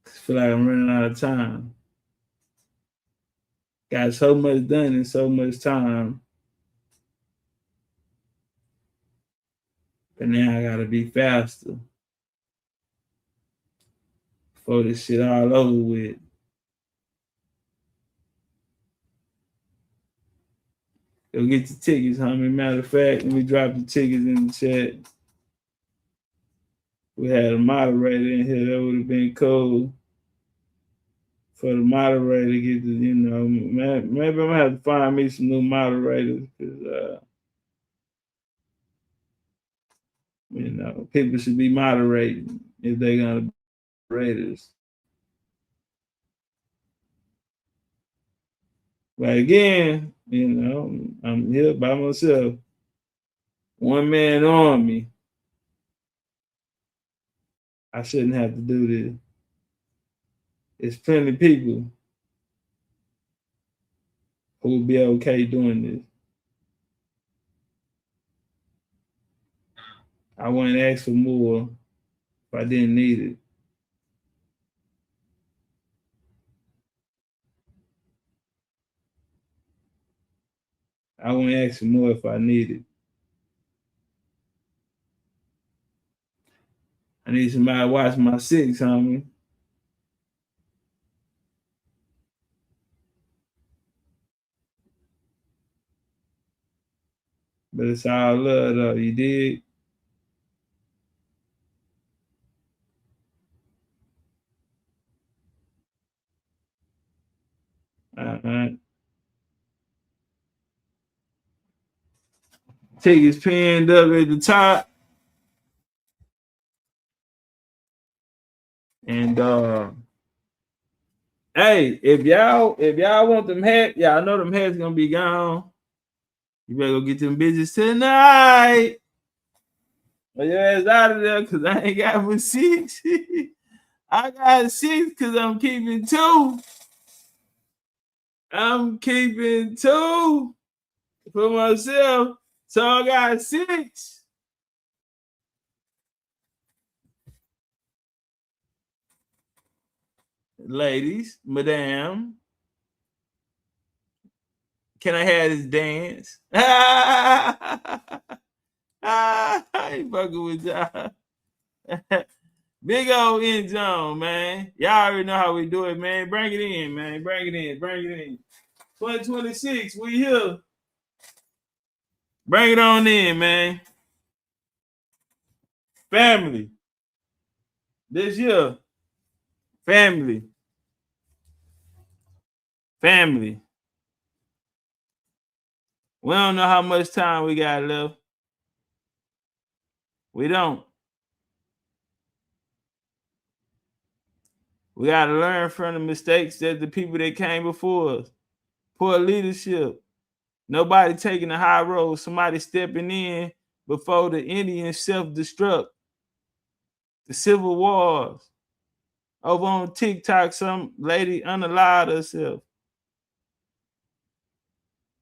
I feel like I'm running out of time. Got so much done in so much time. But now I gotta be faster before this shit all over with. Go get the tickets, homie. Matter of fact, let me drop the tickets in the chat. We had a moderator in here. That would have been cool for the moderator to get the, you know, maybe I'm gonna have to find me some new moderators because, you know, people should be moderating if they're gonna Raiders. But again, you know, I'm here by myself. One man army. I shouldn't have to do this. There's plenty of people who will be okay doing this. I wouldn't ask for more if I didn't need it. I wouldn't ask for more if I need it. I need somebody to watch my six, homie. But it's all love, though. You dig? Tickets pinned up at the top. And hey, if y'all want them hats, y'all know them hats gonna be gone. You better go get them bitches tonight. Well, your ass out of there because I ain't got but 6. I got 6 because I'm keeping 2. I'm keeping 2 for myself. So I got 6. Ladies, madam, can I have this dance? I ain't fucking with y'all. Big old end zone, man. Y'all already know how we do it, man. Bring it in, man. Bring it in. 2026, we here. Bring it on in, man. Family. This year. Family. We don't know how much time we got left. We don't. We got to learn from the mistakes that the people that came before us. Poor leadership. Nobody taking the high road. Somebody stepping in before the Indians self-destruct. The civil wars. Over on TikTok, some lady unalived herself.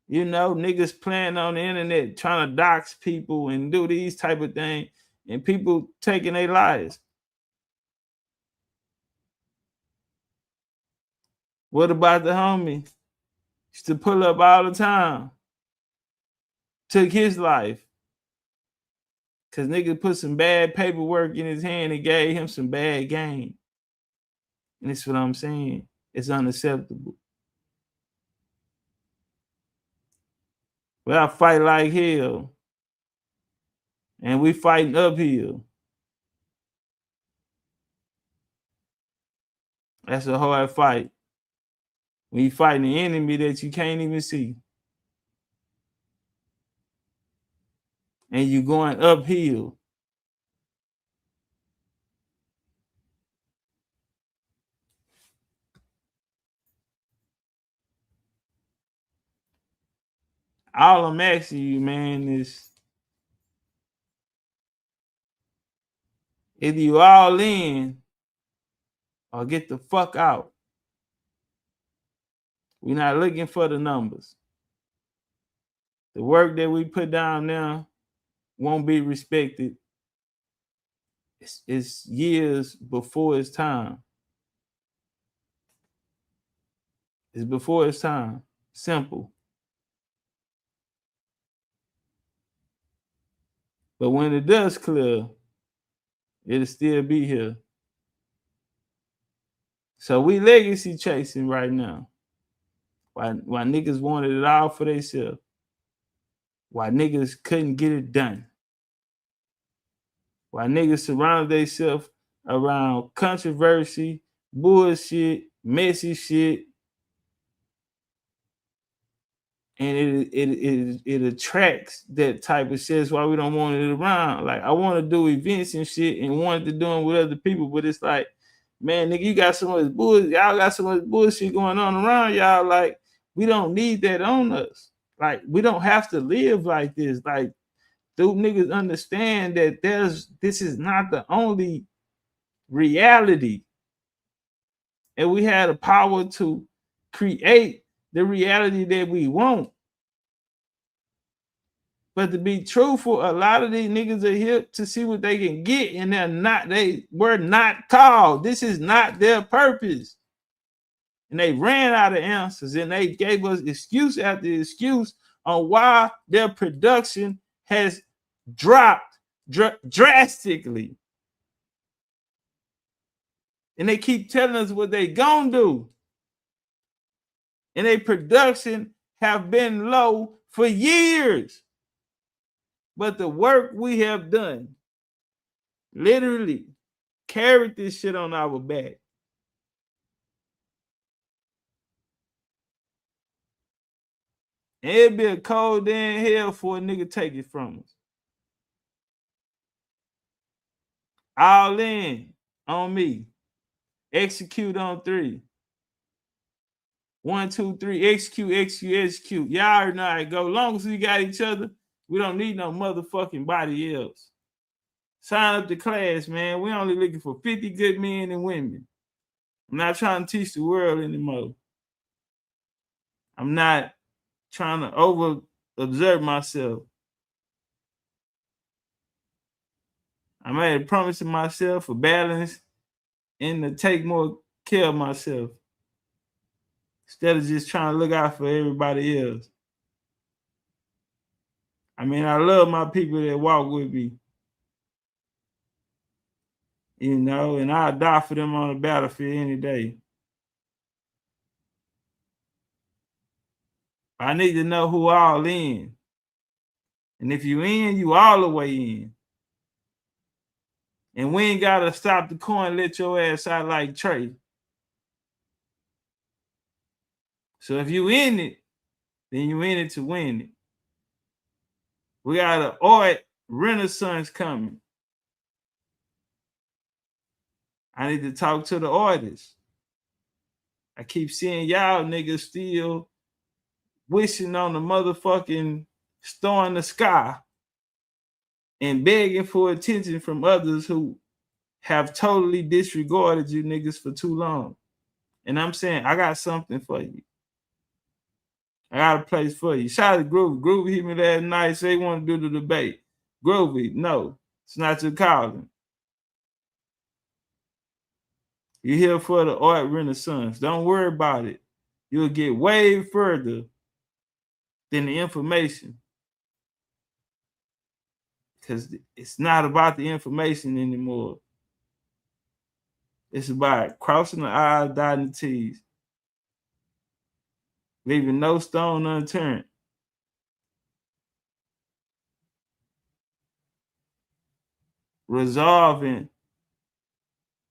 You know, niggas playing on the internet, trying to dox people and do these type of things, and people taking their lives. What about the homie? Used to pull up all the time. Took his life. Because niggas put some bad paperwork in his hand and gave him some bad game. And that's what I'm saying. It's unacceptable. Well, I fight like hell. And we fighting uphill. That's a hard fight. When you fighting the enemy that you can't even see. And you going uphill. All I'm asking you, man, is either you all in or get the fuck out. We're not looking for the numbers. The work that we put down now won't be respected. It's years before it's time. It's before it's time. Simple. But when the dust clear, it'll still be here. So we legacy chasing right now. Why niggas wanted it all for themselves. Why niggas couldn't get it done. Why niggas surrounded themselves around controversy, bullshit, messy shit. And it attracts that type of shit. That's why we don't want it around. Like, I want to do events and shit and wanted to do them with other people, but it's like man, nigga, you got so much bullshit. Y'all got so much bullshit going on around y'all. Like, we don't need that on us. Like, we don't have to live like this. Like, dude, niggas understand that this is not the only reality. And we had the power to create the reality that we want. But to be truthful, a lot of these niggas are here to see what they can get, and they were not called. This is not their purpose. And they ran out of answers, and they gave us excuse after excuse on why their production has dropped drastically. And they keep telling us what they gonna do. And their production have been low for years. But the work we have done literally carried this shit on our back. And it'd be a cold damn hell for a nigga take it from us. All in on me. Execute on 3. 1, 2, 3. Execute. Y'all already know how it go. Long as we got each other, we don't need no motherfucking body else. Sign up to class, man. We only looking for 50 good men and women. I'm not trying to teach the world anymore. I'm not trying to over-observe myself. I made a promise to myself for balance and to take more care of myself instead of just trying to look out for everybody else. I mean, I love my people that walk with me, you know, and I'll die for them on the battlefield any day. I need to know who all in. And if you in, you all the way in. And we ain't got to stop the coin, let your ass out like Trey. So if you in it, then you in it to win it. We got an art renaissance coming. I need to talk to the artists. I keep seeing y'all niggas still wishing on the motherfucking star in the sky and begging for attention from others who have totally disregarded you niggas for too long. And I'm saying, I got something for you. I got a place for you. Shout out to Groovy. Groovy hit me last night, say he want to do the debate. Groovy, no, it's not your calling. You're here for the art renaissance. Don't worry about it. You'll get way further than the information. Because it's not about the information anymore. It's about crossing the I's, dotting the T's. Leaving no stone unturned. Resolving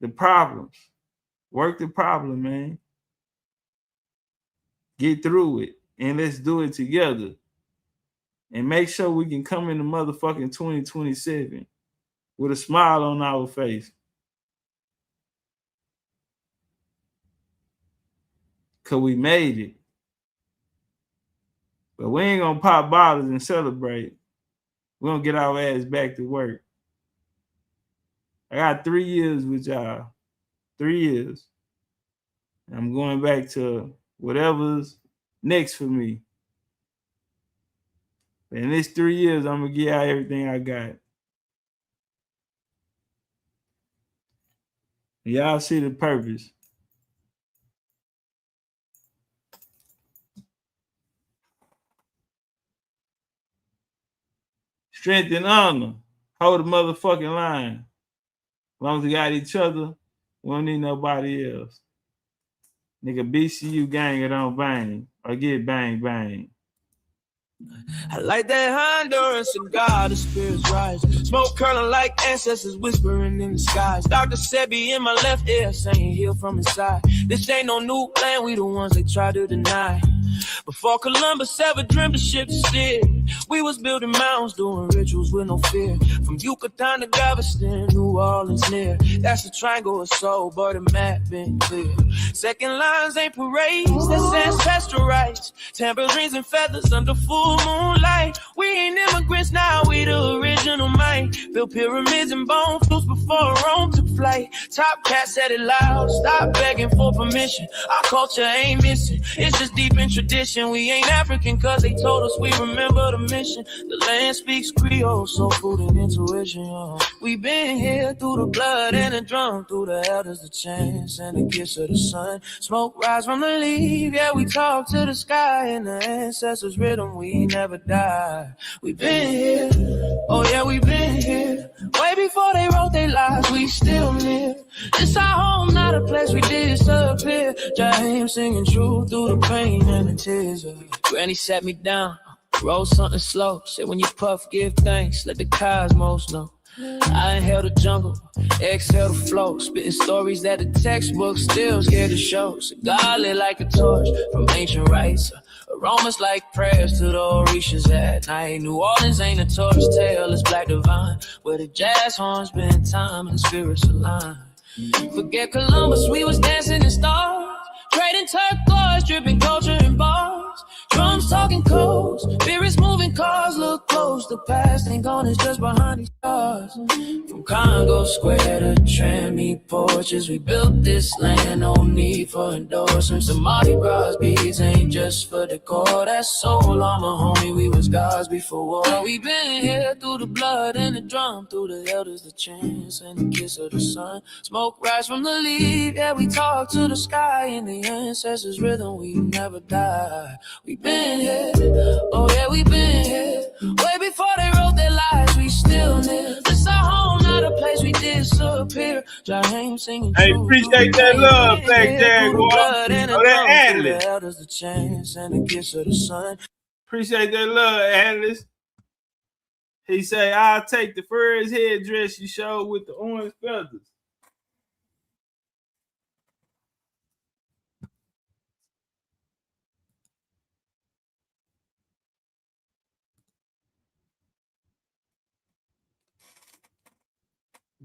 the problems. Work the problem, man. Get through it. And let's do it together. And make sure we can come into motherfucking 2027 with a smile on our face. Because we made it. But we ain't going to pop bottles and celebrate. We're going to get our ass back to work. I got 3 years with y'all. 3 years. And I'm going back to whatever's next for me. In this 3 years, I'm going to get out everything I got. Y'all see the purpose. Strength and honor. Hold the motherfucking line. As long as we got each other, we don't need nobody else. Nigga, BCU gang it on bang. Or get bang bang. I like that Honduran cigar, the spirits rise. Smoke curling like ancestors whispering in the skies. Dr. Sebi in my left ear saying heal from inside. This ain't no new land, we the ones they try to deny. Before Columbus ever dreamt the ship to steer, We was building mounds, doing rituals with no fear. From Yucatan to Galveston, New Orleans near. That's the triangle of soul, but the map been clear. Second lines ain't parades, that's ancestral rights. Tambourines and feathers under full moonlight. We ain't immigrants now, we the original mind. Built pyramids and bone flutes before Rome took flight. Top cat said it loud, stop begging for permission. Our culture ain't missing, it's just deep in tradition. We ain't African cause they told us we remember the mission. The land speaks Creole, soul food and intuition. We been here through the blood and the drum, through the elders, the chants and the kiss of the sun. Smoke rise from the leaf, yeah, we talk to the sky. And the ancestors' rhythm, we never die. We been here, oh yeah, we been here. Way before they wrote their lives, we still live. This our home, not a place we disappear. Jaheim singing true through the pain and the tears. Granny sat me down, roll something slow. Said when you puff, give thanks, let the cosmos know. I inhale the jungle, exhale the flow. Spitting stories that the textbook still scared to show. Cigar lit like a torch from ancient rites. Aromas like prayers to the Orishas at night. New Orleans ain't a tourist tale, it's black divine. Where the jazz horns spend time and spirits align. Forget Columbus, we was dancing in stars. Trading turquoise, dripping culture in bars. Drums talking codes, spirits moving cars. Look close, the past ain't gone, it's just behind these stars. From Congo Square to Trammy porches, we built this land, no need for endorsements. The Mardi Gras beats ain't just for decor. That's soul armor, homie, we was gods before war. We been here through the blood and the drum, through the elders, the chants and the kiss of the sun. Smoke rise from the leaf, yeah, we talk to the sky. In the ancestors' rhythm, we never die. We been here, oh yeah, we been here. Way before they wrote their lives, we still live. This our home, not a place we disappear. Jaheim singing. Hey, appreciate that love, Black Jaguar. Oh, that Atlas. Elders, the chants and the kiss of the sun. Appreciate that love, Atlas. He say, I'll take the first headdress you showed with the orange feathers.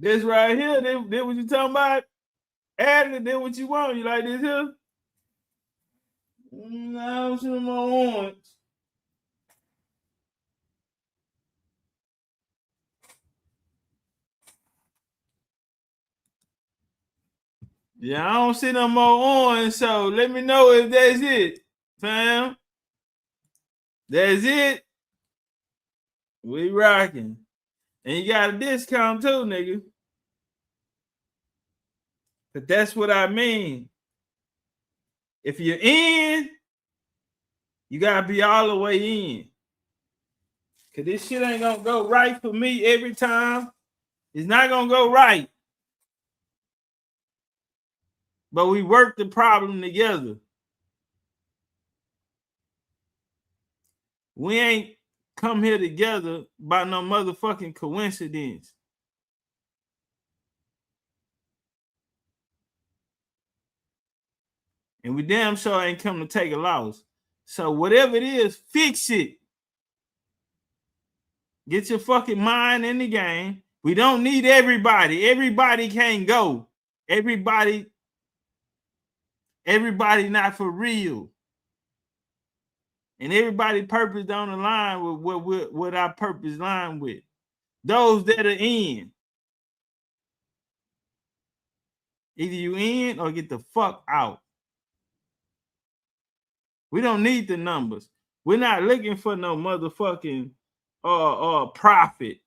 This right here, this what you talking about? Adding this what you want. You like this here? No, some more orange. Yeah, I don't see no more orange, so let me know if that's it, fam. That's it. We rocking. And you got a discount too, nigga. But that's what I mean. If you're in, you gotta be all the way in. Cause this shit ain't gonna go right for me every time. It's not gonna go right. But we work the problem together. We ain't come here together by no motherfucking coincidence. And we damn sure ain't come to take a loss. So whatever it is, fix it. Get your fucking mind in the game. We don't need everybody. Everybody can't go. Everybody not for real. And everybody purpose don't align with what our purpose line with. Those that are in. Either you in or get the fuck out. We don't need the numbers. We're not looking for no motherfucking profit.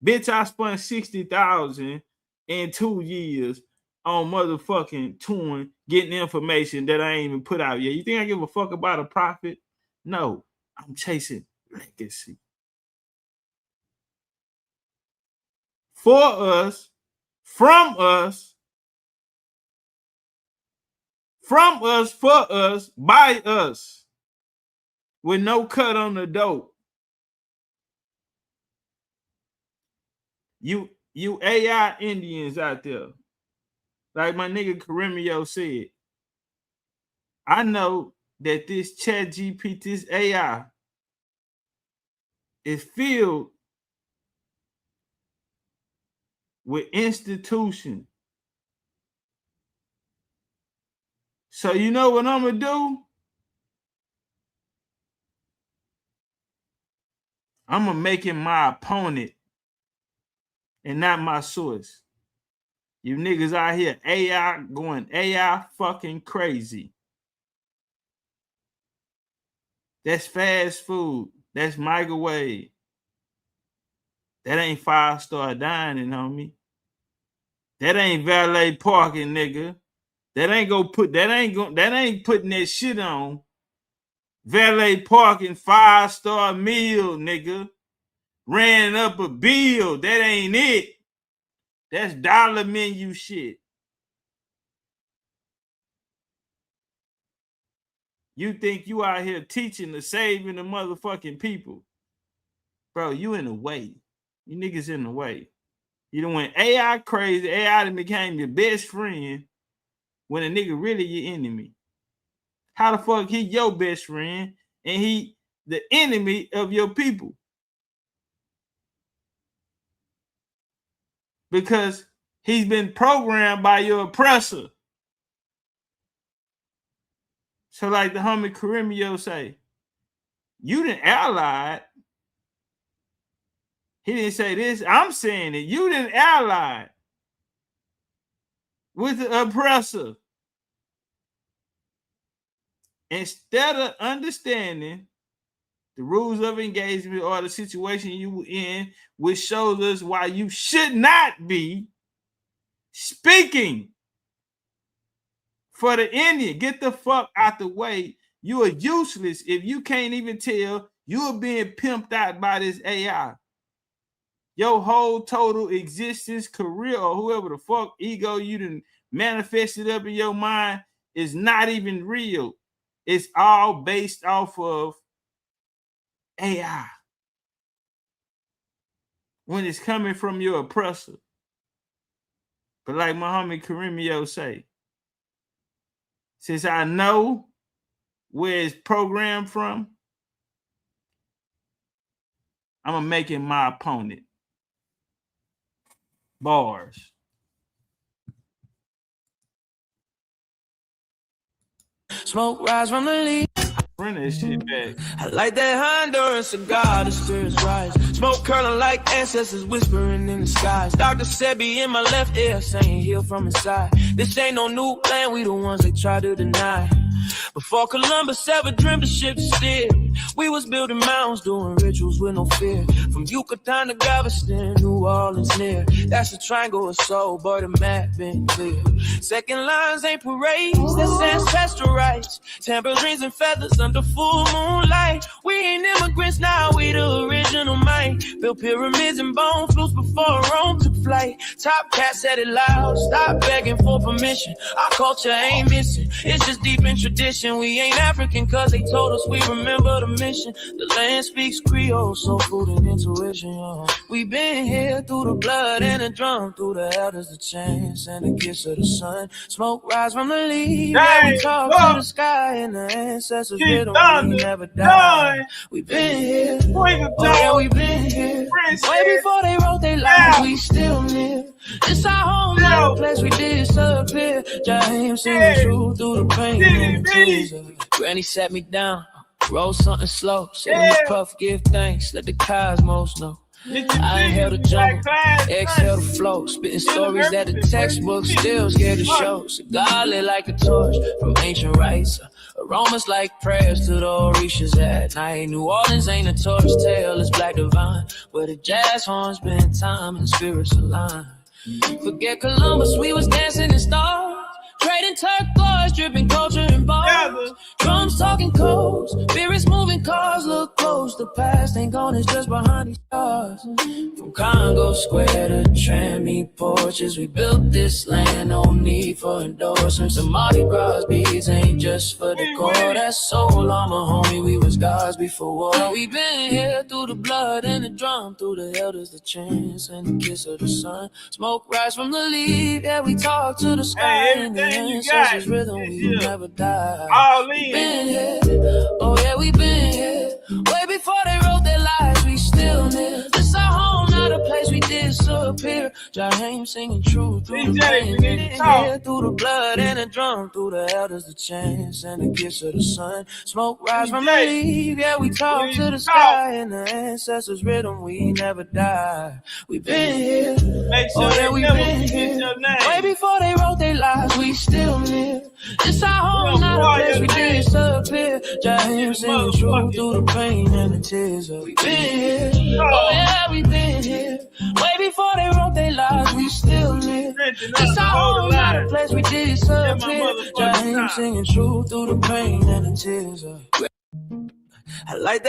Bitch, I spent $60,000 in 2 years on motherfucking touring, getting information that I ain't even put out yet. You think I give a fuck about a profit? No, I'm chasing legacy. For us, from us, for us, by us, with no cut on the dope. You AI Indians out there, like my nigga Karimio said, I know that this ChatGPT, this AI, is filled with institution. So you know what I'm gonna do? I'm gonna make him my opponent and not my source. You niggas out here AI going AI fucking crazy. That's fast food. That's microwave. That ain't 5-star dining, homie. That ain't valet parking, nigga. That ain't putting that shit on. Valet parking 5-star meal, nigga. Ran up a bill. That ain't it. That's dollar menu shit. You think you out here teaching or saving the motherfucking people. Bro, you in the way. You niggas in the way. You done went AI crazy. AI done became your best friend when a nigga really your enemy. How the fuck he your best friend and he the enemy of your people? Because he's been programmed by your oppressor. So like the homie Karimio say, you done allied. He didn't say this. I'm saying it. You done allied with the oppressor. Instead of understanding the rules of engagement or the situation you were in, which shows us why you should not be speaking for the Indian. Get the fuck out the way. You are useless if you can't even tell you are being pimped out by this AI. Your whole total existence, career, or whoever the fuck ego you done manifested up in your mind is not even real. It's all based off of AI. When it's coming from your oppressor. But like my homie Karimio say, since I know where it's programmed from, I'm going to make him my opponent. Bars. Smoke rise from the leaf. Bring that shit back. I like that Honduran cigar, the spirits rise. Smoke curling like ancestors whispering in the skies. Dr. Sebi in my left ear saying heal from inside. This ain't no new land, we the ones they try to deny. Before Columbus ever dreamed of ships to steer, we was building mountains, doing rituals with no fear. From Yucatan to Galveston, New Orleans near. That's a triangle of soul, but the map been clear. Second lines ain't parades, that's ancestral rights. Tambourines and feathers under full moonlight. We ain't immigrants now, we the original might. Built pyramids and bone flutes before Rome took flight. Top cat said it loud, stop begging for permission. Our culture ain't missing, it's just deep in tradition. We ain't African cause they told us we remember the mission. The land speaks Creole, soul food and intuition. We been here through the blood and the drum, through the elders, the chants and the kiss of the sun. Smoke rise from the leaves, yeah, we talk to the sky and the ancestors rhythm, we never die. We been here, oh yeah, we been here. Way before they wrote their lives, we still live. It's our home, the place we did disappear. Jaheim sing the truth through the pain and the tears. Granny sat me down, roll something slow, said when you puff, give thanks, let the cosmos know. I inhale the jungle, exhale the flow, spitting stories that the textbook still scared to show. Cigar lit like a torch from ancient rites, aromas like prayers to the Orishas at night. New Orleans ain't a tourist tale, it's black divine, where the jazz horns spend time and the spirits align. Forget Columbus, we was dancing in stars, trading turquoise, dripping culture and bars. Drums talking codes, spirits moving cars, look close. The past ain't gone, it's just behind these stars. From Congo Square to Trammy porches, we built this land, no need for endorsements. The Mardi Gras beads ain't just for decor, that's soul armor, homie, we was gods before war. We been here through the blood and the drum, through the elders, the chants and the kiss of the sun. Smoke rise from the leaf, yeah, we talk to the sky and the ancestors rhythm, we never die. All in. Been here, oh yeah, we been here. Way before they wrote their lives, we still James singing truth through the pain. Here through the blood and the drum, through the elders, the chants and the kiss of the sun. Smoke rise from the leaf, yeah, we talk to the sky. And the ancestors' rhythm, we never die. We been here, oh yeah, we been here. Way before they wrote their lives, we still live. It's our home, not a place we disappear. James singing truth through the pain and the tears. We been here, oh yeah, we been here. Way before they wrote their lives, we still live. It's our home, not a place we disappear. James singing truth through the pain and the tears. I like that.